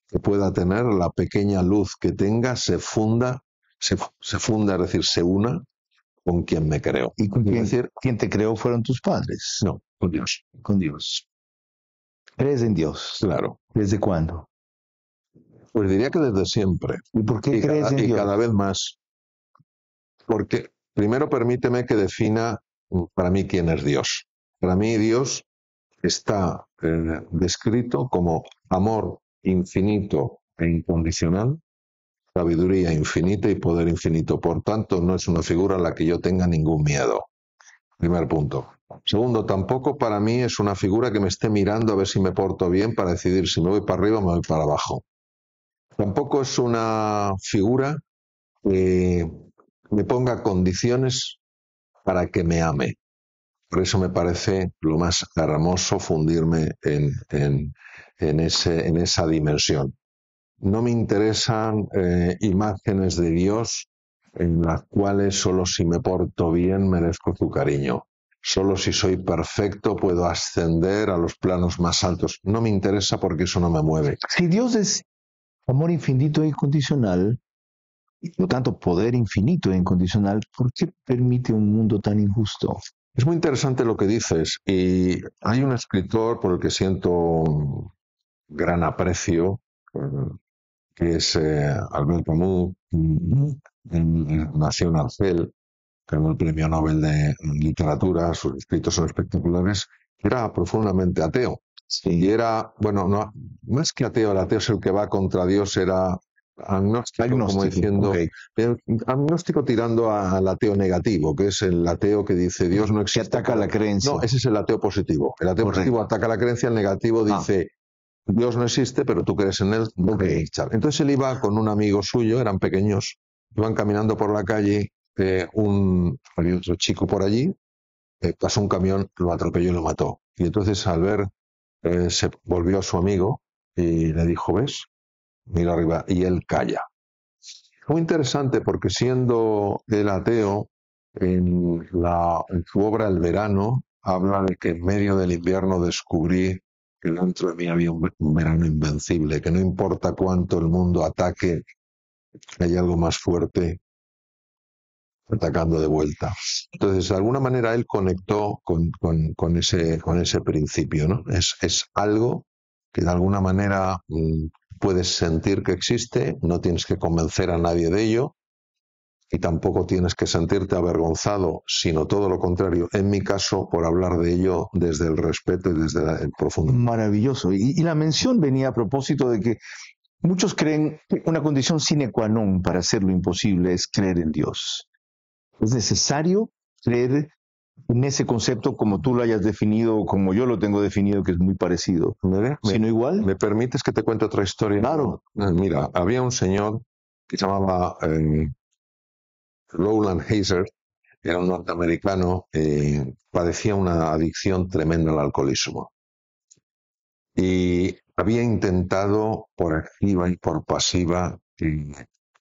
que pueda tener, la pequeña luz que tenga, se funda, es decir, se una con quien me creo. ¿Y con quién te creó fueron tus padres? No, con Dios. Con Dios. ¿Crees en Dios? Claro. ¿Desde cuándo? Pues diría que desde siempre. ¿Y por qué crees en Dios? Y cada vez más. Porque primero permíteme que defina para mí quién es Dios. Para mí Dios está descrito como amor infinito e incondicional, sabiduría infinita y poder infinito. Por tanto, no es una figura a la que yo tenga ningún miedo. Primer punto. Segundo, tampoco para mí es una figura que me esté mirando a ver si me porto bien para decidir si me voy para arriba o me voy para abajo. Tampoco es una figura que me ponga condiciones para que me ame. Por eso me parece lo más hermoso fundirme en esa dimensión. No me interesan imágenes de Dios en las cuales solo si me porto bien merezco su cariño. Solo si soy perfecto puedo ascender a los planos más altos. No me interesa porque eso no me mueve. Si Dios es amor infinito e incondicional, y por lo tanto poder infinito e incondicional, ¿por qué permite un mundo tan injusto? Es muy interesante lo que dices, y hay un escritor por el que siento un gran aprecio, que es Albert Camus, nació en Argel, ganó el Premio Nobel de Literatura, sus escritos son espectaculares, era profundamente ateo. Sí. Y era, bueno, no es que ateo, el ateo es el que va contra Dios, era agnóstico, como diciendo, okay. Agnóstico tirando al ateo negativo, que es el ateo que dice Dios no existe. Que ataca la creencia. No, ese es el ateo positivo. El ateo positivo ataca la creencia, el negativo dice Dios no existe, pero tú crees en él. Okay. Entonces él iba con un amigo suyo, eran pequeños, iban caminando por la calle, había otro chico por allí, pasó un camión, lo atropelló y lo mató. Y entonces al ver, se volvió a su amigo y le dijo, ¿ves? Mira arriba, y él calla. Muy interesante porque siendo el ateo, en su obra El verano, habla de que en medio del invierno descubrí que dentro de mí había un verano invencible, que no importa cuánto el mundo ataque, hay algo más fuerte atacando de vuelta. Entonces, de alguna manera, él conectó con ese principio, ¿no? Es algo que de alguna manera puedes sentir que existe, no tienes que convencer a nadie de ello y tampoco tienes que sentirte avergonzado, sino todo lo contrario. En mi caso, por hablar de ello desde el respeto y desde el profundo. Maravilloso. Y la mención venía a propósito de que muchos creen que una condición sine qua non para hacer lo imposible es creer en Dios. Es necesario creer en ese concepto como tú lo hayas definido o como yo lo tengo definido, que es muy parecido. ¿Sino igual? ¿Me permites que te cuente otra historia? Claro. Mira, había un señor que se llamaba Rowland Heiser, era un norteamericano, padecía una adicción tremenda al alcoholismo. Y había intentado por activa y por pasiva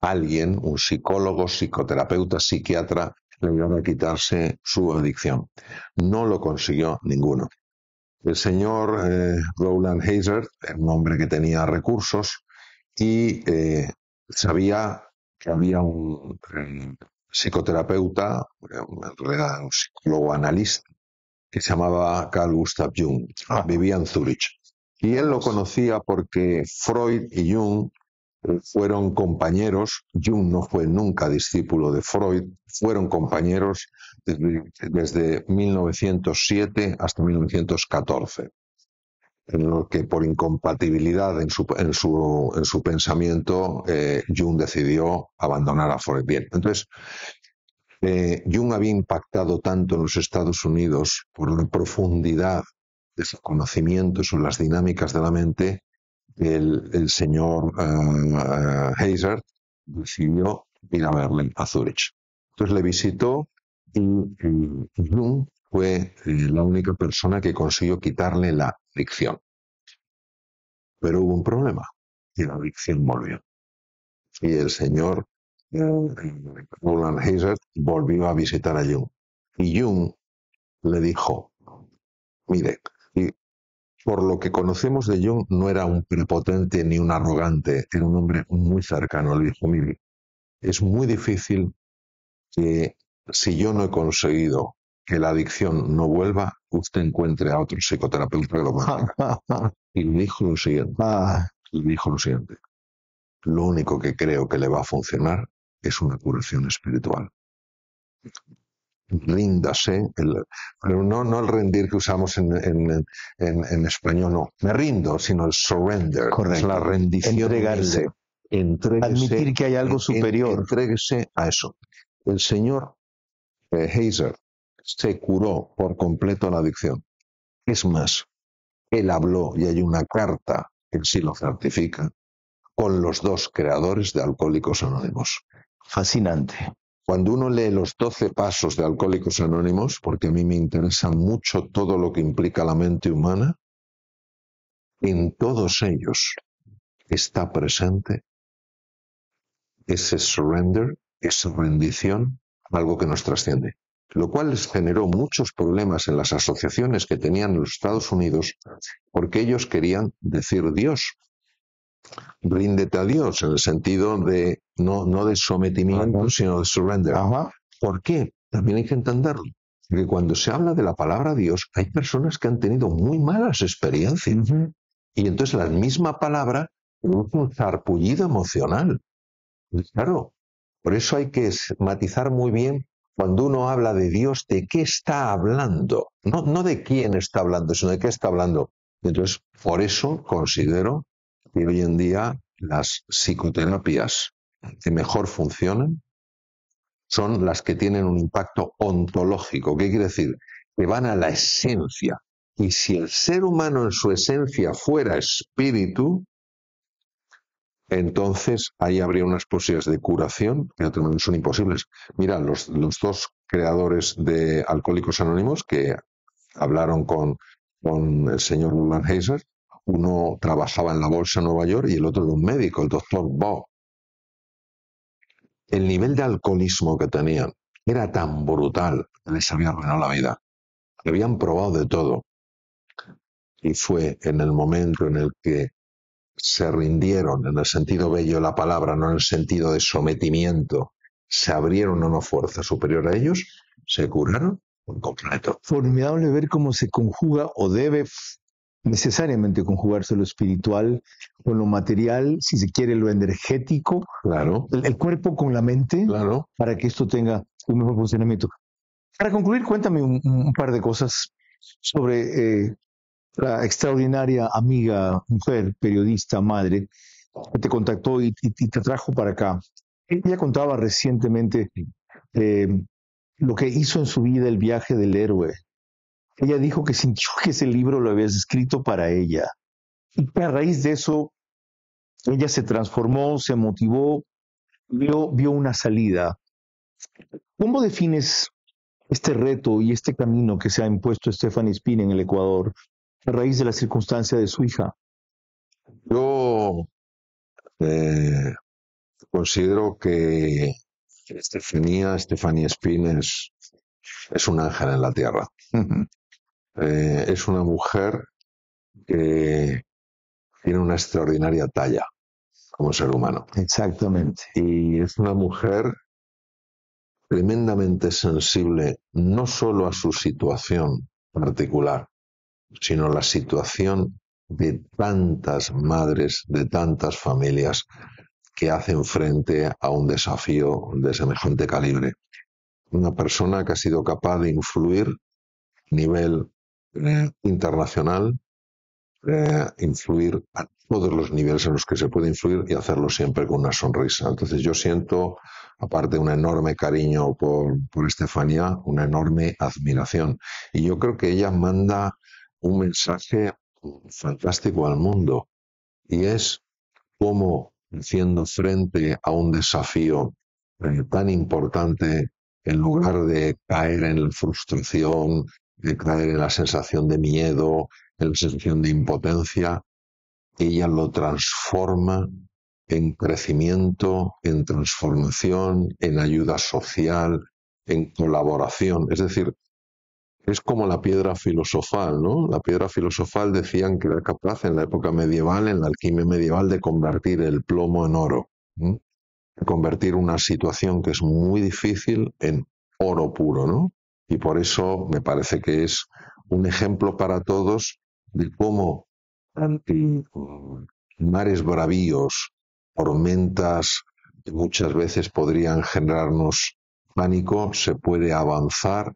alguien, un psicólogo, psicoterapeuta, psiquiatra, le ayudara a quitarse su adicción. No lo consiguió ninguno. El señor Rowland Heiser era un hombre que tenía recursos y sabía que había un psicoterapeuta, un psicólogo analista, que se llamaba Carl Gustav Jung. Vivía en Zúrich. Y él lo conocía porque Freud y Jung fueron compañeros. Jung no fue nunca discípulo de Freud, fueron compañeros desde 1907 hasta 1914, en lo que por incompatibilidad en su pensamiento Jung decidió abandonar a Freud. Bien, entonces Jung había impactado tanto en los Estados Unidos por la profundidad de su conocimiento sobre las dinámicas de la mente. El señor Heiser decidió ir a verle a Zúrich. Entonces le visitó y Jung fue la única persona que consiguió quitarle la adicción. Pero hubo un problema y la adicción volvió. Y el señor Rowland Heiser volvió a visitar a Jung. Y Jung le dijo, mire, por lo que conocemos de Jung, no era un prepotente ni un arrogante, era un hombre muy cercano. Le dijo, mire, es muy difícil que si yo no he conseguido que la adicción no vuelva, usted encuentre a otro psicoterapeuta que lo consiga. Y le dijo lo siguiente, lo único que creo que le va a funcionar es una curación espiritual. Ríndase, pero no el rendir que usamos en español, no, me rindo, sino el surrender. Correcto. Es la rendición. Entregarse. Admitir que hay algo superior. Entréguese a eso. El señor Heiser se curó por completo la adicción. Es más, él habló, y hay una carta que sí lo certifica, con los dos creadores de Alcohólicos Anónimos. Fascinante. Cuando uno lee los 12 pasos de Alcohólicos Anónimos, porque a mí me interesa mucho todo lo que implica la mente humana, en todos ellos está presente ese surrender, esa rendición, algo que nos trasciende. Lo cual les generó muchos problemas en las asociaciones que tenían en los Estados Unidos, porque ellos querían decir Dios. Ríndete a Dios, en el sentido de no de sometimiento, sino de surrender. ¿Por qué? También hay que entenderlo. Porque cuando se habla de la palabra Dios, hay personas que han tenido muy malas experiencias. Y entonces la misma palabra es un sarpullido emocional. Y claro, por eso hay que matizar muy bien cuando uno habla de Dios, ¿de qué está hablando? No de quién está hablando, sino de qué está hablando. Entonces, por eso considero que hoy en día las psicoterapias que mejor funcionan son las que tienen un impacto ontológico. ¿Qué quiere decir? Que van a la esencia Y si el ser humano en su esencia fuera espíritu, entonces ahí habría unas posibilidades de curación que no son imposibles. Mira, los dos creadores de Alcohólicos Anónimos que hablaron con el señor Bullard-Heiser, uno trabajaba en la bolsa de Nueva York y el otro de un médico, el doctor Bob. El nivel de alcoholismo que tenían era tan brutal que les había arruinado la vida. Habían probado de todo. Y fue en el momento en el que se rindieron, en el sentido bello de la palabra, no en el sentido de sometimiento, se abrieron a una fuerza superior a ellos, se curaron por completo. Formidable ver cómo se conjuga o debe necesariamente conjugarse lo espiritual con lo material, si se quiere lo energético, claro, el cuerpo con la mente, claro, para que esto tenga un mejor funcionamiento. Para concluir, cuéntame un par de cosas sobre la extraordinaria amiga, mujer, periodista, madre, que te contactó y te trajo para acá. Ella contaba recientemente lo que hizo en su vida el viaje del héroe. Ella dijo que sintió que ese libro lo habías escrito para ella. Y que a raíz de eso, ella se transformó, se motivó, vio una salida. ¿Cómo defines este reto y este camino que se ha impuesto Stephanie Spin en el Ecuador a raíz de la circunstancia de su hija? Yo considero que Stephanie Spin es un ángel en la tierra. Es una mujer que tiene una extraordinaria talla como ser humano. Exactamente. Y es una mujer tremendamente sensible no solo a su situación particular, sino la situación de tantas madres, de tantas familias que hacen frente a un desafío de semejante calibre. Una persona que ha sido capaz de influir a nivel internacional, influir a todos los niveles en los que se puede influir y hacerlo siempre con una sonrisa. Entonces yo siento, aparte de un enorme cariño por Estefanía, una enorme admiración. Y yo creo que ella manda un mensaje fantástico al mundo, y es cómo, haciendo frente a un desafío tan importante, en lugar de caer en la frustración, de caer en la sensación de miedo, en la sensación de impotencia, ella lo transforma en crecimiento, en transformación, en ayuda social, en colaboración. Es decir, es como la piedra filosofal, ¿no? La piedra filosofal decían que era capaz en la época medieval, en la alquimia medieval, de convertir el plomo en oro, de convertir una situación que es muy difícil en oro puro, ¿no? Y por eso me parece que es un ejemplo para todos de cómo ante mares bravíos, tormentas que muchas veces podrían generarnos pánico, se puede avanzar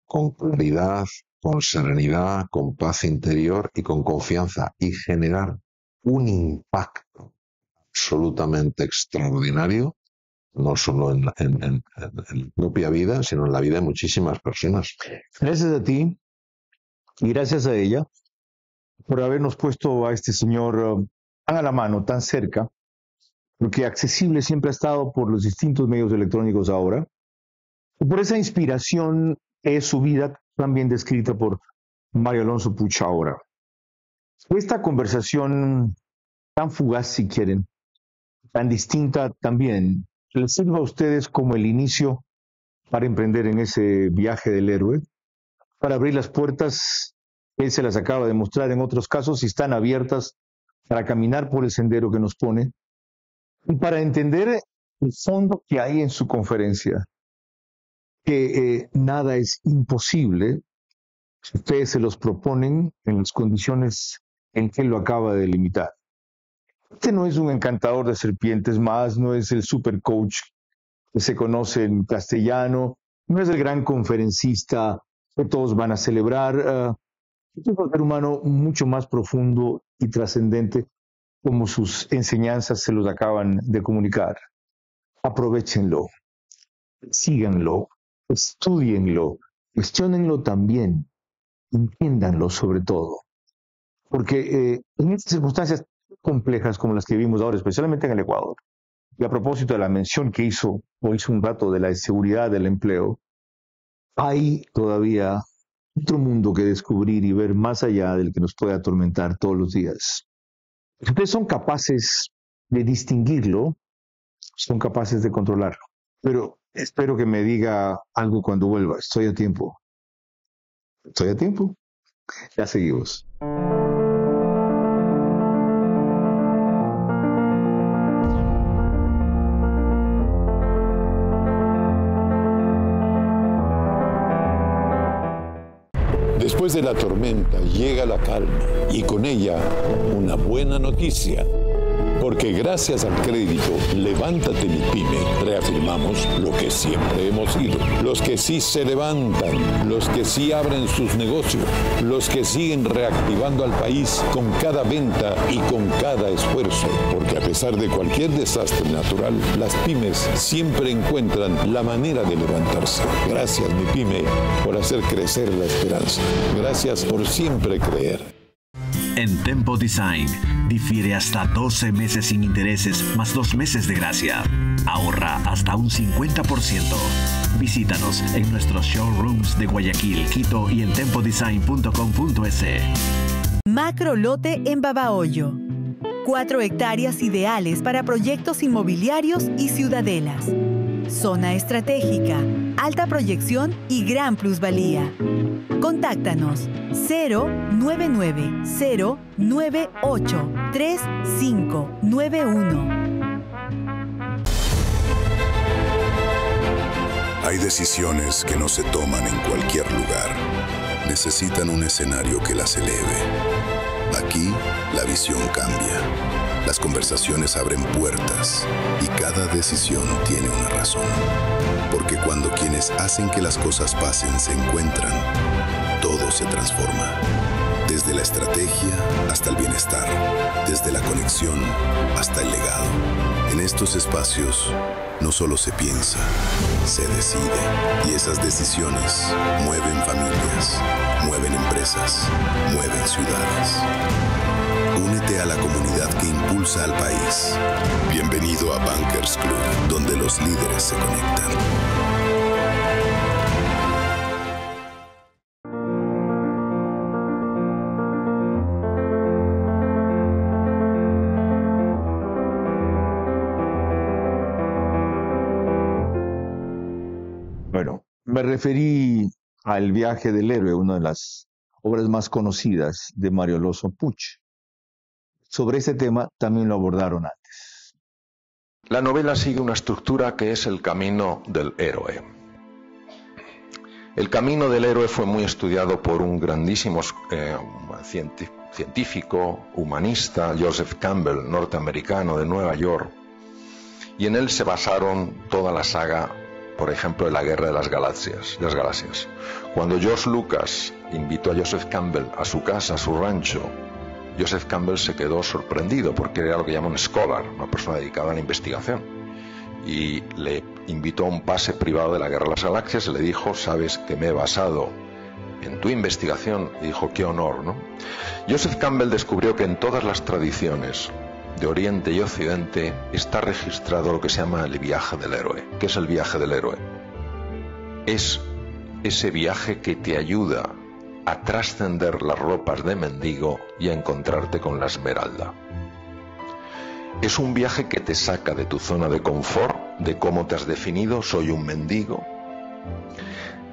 con claridad, con serenidad, con paz interior y con confianza, y generar un impacto absolutamente extraordinario, no solo en la propia vida, sino en la vida de muchísimas personas. Gracias a ti y gracias a ella por habernos puesto a este señor tan a la mano, tan cerca, porque accesible siempre ha estado por los distintos medios electrónicos ahora, y por esa inspiración es su vida también descrita por Mario Alonso Puch ahora. Esta conversación tan fugaz, si quieren, tan distinta también, les sirva a ustedes como el inicio para emprender en ese viaje del héroe, para abrir las puertas, él se las acaba de mostrar en otros casos y están abiertas para caminar por el sendero que nos pone y para entender el fondo que hay en su conferencia, que nada es imposible si ustedes se los proponen en las condiciones en que él lo acaba de limitar. Este no es un encantador de serpientes más, no es el super coach que se conoce en castellano, no es el gran conferencista que todos van a celebrar. Este es un ser humano mucho más profundo y trascendente, como sus enseñanzas se los acaban de comunicar. Aprovéchenlo, síganlo, estúdienlo, cuestiónenlo también entiéndanlo sobre todo. Porque en estas circunstancias complejas como las que vivimos ahora, especialmente en el Ecuador, y a propósito de la mención que hizo un rato de la inseguridad del empleo, hay todavía otro mundo que descubrir y ver más allá del que nos puede atormentar todos los días. Si ustedes son capaces de distinguirlo, son capaces de controlarlo. Pero espero que me diga algo cuando vuelva. Estoy a tiempo. ¿Estoy a tiempo? Ya seguimos. Después de la tormenta llega la calma y con ella una buena noticia. Porque gracias al crédito Levántate mi pyme, reafirmamos lo que siempre hemos sido. Los que sí se levantan, los que sí abren sus negocios, los que siguen reactivando al país con cada venta y con cada esfuerzo. Porque a pesar de cualquier desastre natural, las pymes siempre encuentran la manera de levantarse. Gracias mi pyme por hacer crecer la esperanza. Gracias por siempre creer. En Tempo Design, difiere hasta 12 meses sin intereses más 2 meses de gracia. Ahorra hasta un 50%. Visítanos en nuestros showrooms de Guayaquil, Quito y en tempodesign.com.es. Macro lote en Babahoyo. 4 hectáreas ideales para proyectos inmobiliarios y ciudadelas. Zona estratégica, alta proyección y gran plusvalía. Contáctanos 099-098-3591. Hay decisiones que no se toman en cualquier lugar. Necesitan un escenario que las eleve. Aquí, la visión cambia. Las conversaciones abren puertas y cada decisión tiene una razón. Porque cuando quienes hacen que las cosas pasen se encuentran, todo se transforma. Desde la estrategia hasta el bienestar, desde la conexión hasta el legado. En estos espacios no solo se piensa, se decide. Y esas decisiones mueven familias, mueven empresas, mueven ciudades. Únete a la comunidad que impulsa al país. Bienvenido a Bankers Club, donde los líderes se conectan. Bueno, me referí al Viaje del Héroe, una de las obras más conocidas de Mario Alonso Puch. Sobre ese tema también lo abordaron antes. La novela sigue una estructura que es el camino del héroe. El camino del héroe fue muy estudiado por un grandísimo científico, humanista, Joseph Campbell, norteamericano de Nueva York, y en él se basaron toda la saga, por ejemplo, de la Guerra de las Galaxias. Cuando George Lucas invitó a Joseph Campbell a su casa, a su rancho, Joseph Campbell se quedó sorprendido porque era lo que llaman un scholar, una persona dedicada a la investigación, y le invitó a un pase privado de la Guerra de las Galaxias y le dijo: sabes que me he basado en tu investigación. Y dijo: qué honor, ¿no? Joseph Campbell descubrió que en todas las tradiciones de Oriente y Occidente está registrado lo que se llama el viaje del héroe. ¿Qué es el viaje del héroe? Es ese viaje que te ayuda a trascender las ropas de mendigo y a encontrarte con la esmeralda. Es un viaje que te saca de tu zona de confort, de cómo te has definido, soy un mendigo.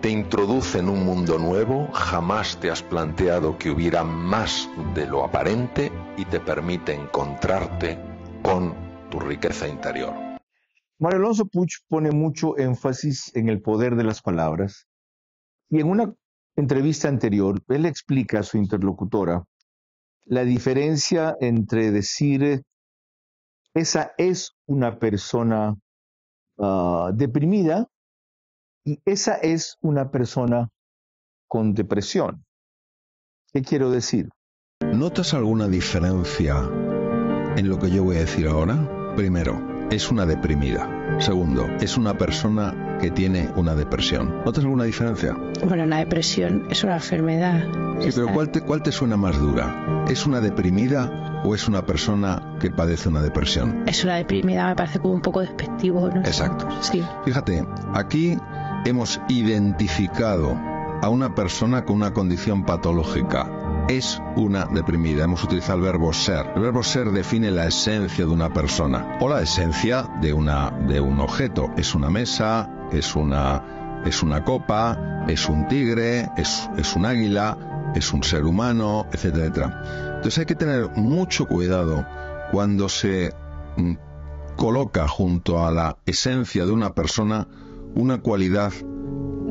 Te introduce en un mundo nuevo, jamás te has planteado que hubiera más de lo aparente y te permite encontrarte con tu riqueza interior. Mario Alonso Puch pone mucho énfasis en el poder de las palabras y en una entrevista anterior él explica a su interlocutora la diferencia entre decir esa es una persona deprimida y esa es una persona con depresión. ¿Qué quiero decir? ¿Notas alguna diferencia en lo que yo voy a decir ahora? Primero, es una deprimida. Segundo, es una persona que tiene una depresión. ¿Notas alguna diferencia? Bueno, la depresión es una enfermedad. Sí, pero ¿cuál te suena más dura? ¿Es una deprimida o es una persona que padece una depresión? Es una deprimida, me parece como un poco despectivo, ¿no? Exacto. Sí. Fíjate, aquí hemos identificado a una persona con una condición patológica. Es una deprimida. Hemos utilizado el verbo ser. El verbo ser define la esencia de una persona o la esencia de un objeto. Es una mesa, es una copa, es un tigre, es un águila, es un ser humano, etcétera, etcétera. Entonces hay que tener mucho cuidado cuando se coloca junto a la esencia de una persona una cualidad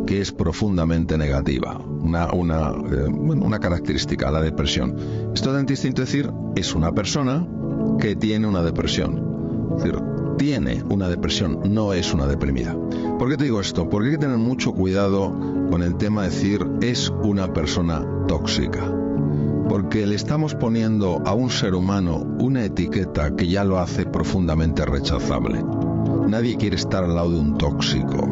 que es profundamente negativa, una característica, la depresión. Esto es distinto decir, es una persona que tiene una depresión. Es decir, tiene una depresión, no es una deprimida. ¿Por qué te digo esto? Porque hay que tener mucho cuidado con el tema de decir, es una persona tóxica. Porque le estamos poniendo a un ser humano una etiqueta que ya lo hace profundamente rechazable. Nadie quiere estar al lado de un tóxico.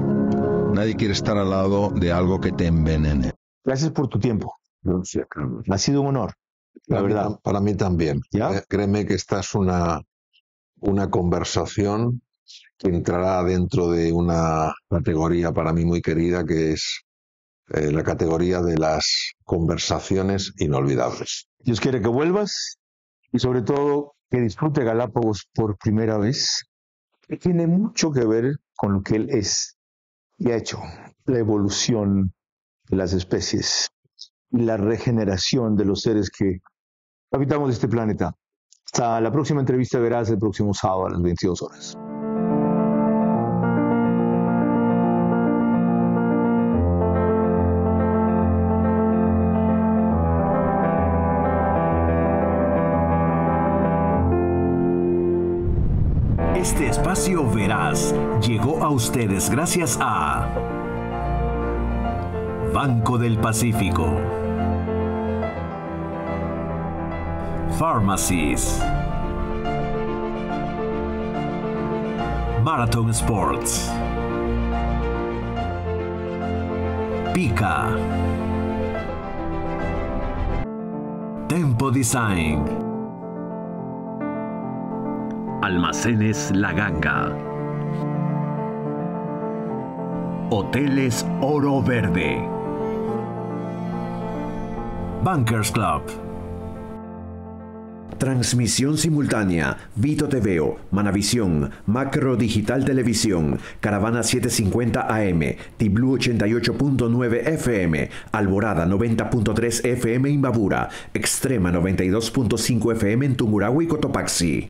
Nadie quiere estar al lado de algo que te envenene. Gracias por tu tiempo. Ha sido un honor, la verdad. Para mí también. ¿Ya? Créeme que esta es una conversación que entrará dentro de una categoría para mí muy querida, que es la categoría de las conversaciones inolvidables. Dios quiere que vuelvas y sobre todo que disfrute Galápagos por primera vez, que tiene mucho que ver con lo que él es y ha hecho, la evolución de las especies y la regeneración de los seres que habitamos este planeta. Hasta la próxima entrevista verás el próximo sábado a las 22 horas. Este espacio Veraz llegó a ustedes gracias a Banco del Pacífico, Pharmacies, Marathon Sports, Pica, Tempo Design, Almacenes La Ganga, Hoteles Oro Verde, Bankers Club. Transmisión simultánea, Vito TVO, Manavisión, Macro Digital Televisión, Caravana 750 AM, Tiblu 88.9 FM, Alborada 90.3 FM Imbabura, Extrema 92.5 FM en Tungurahua y Cotopaxi.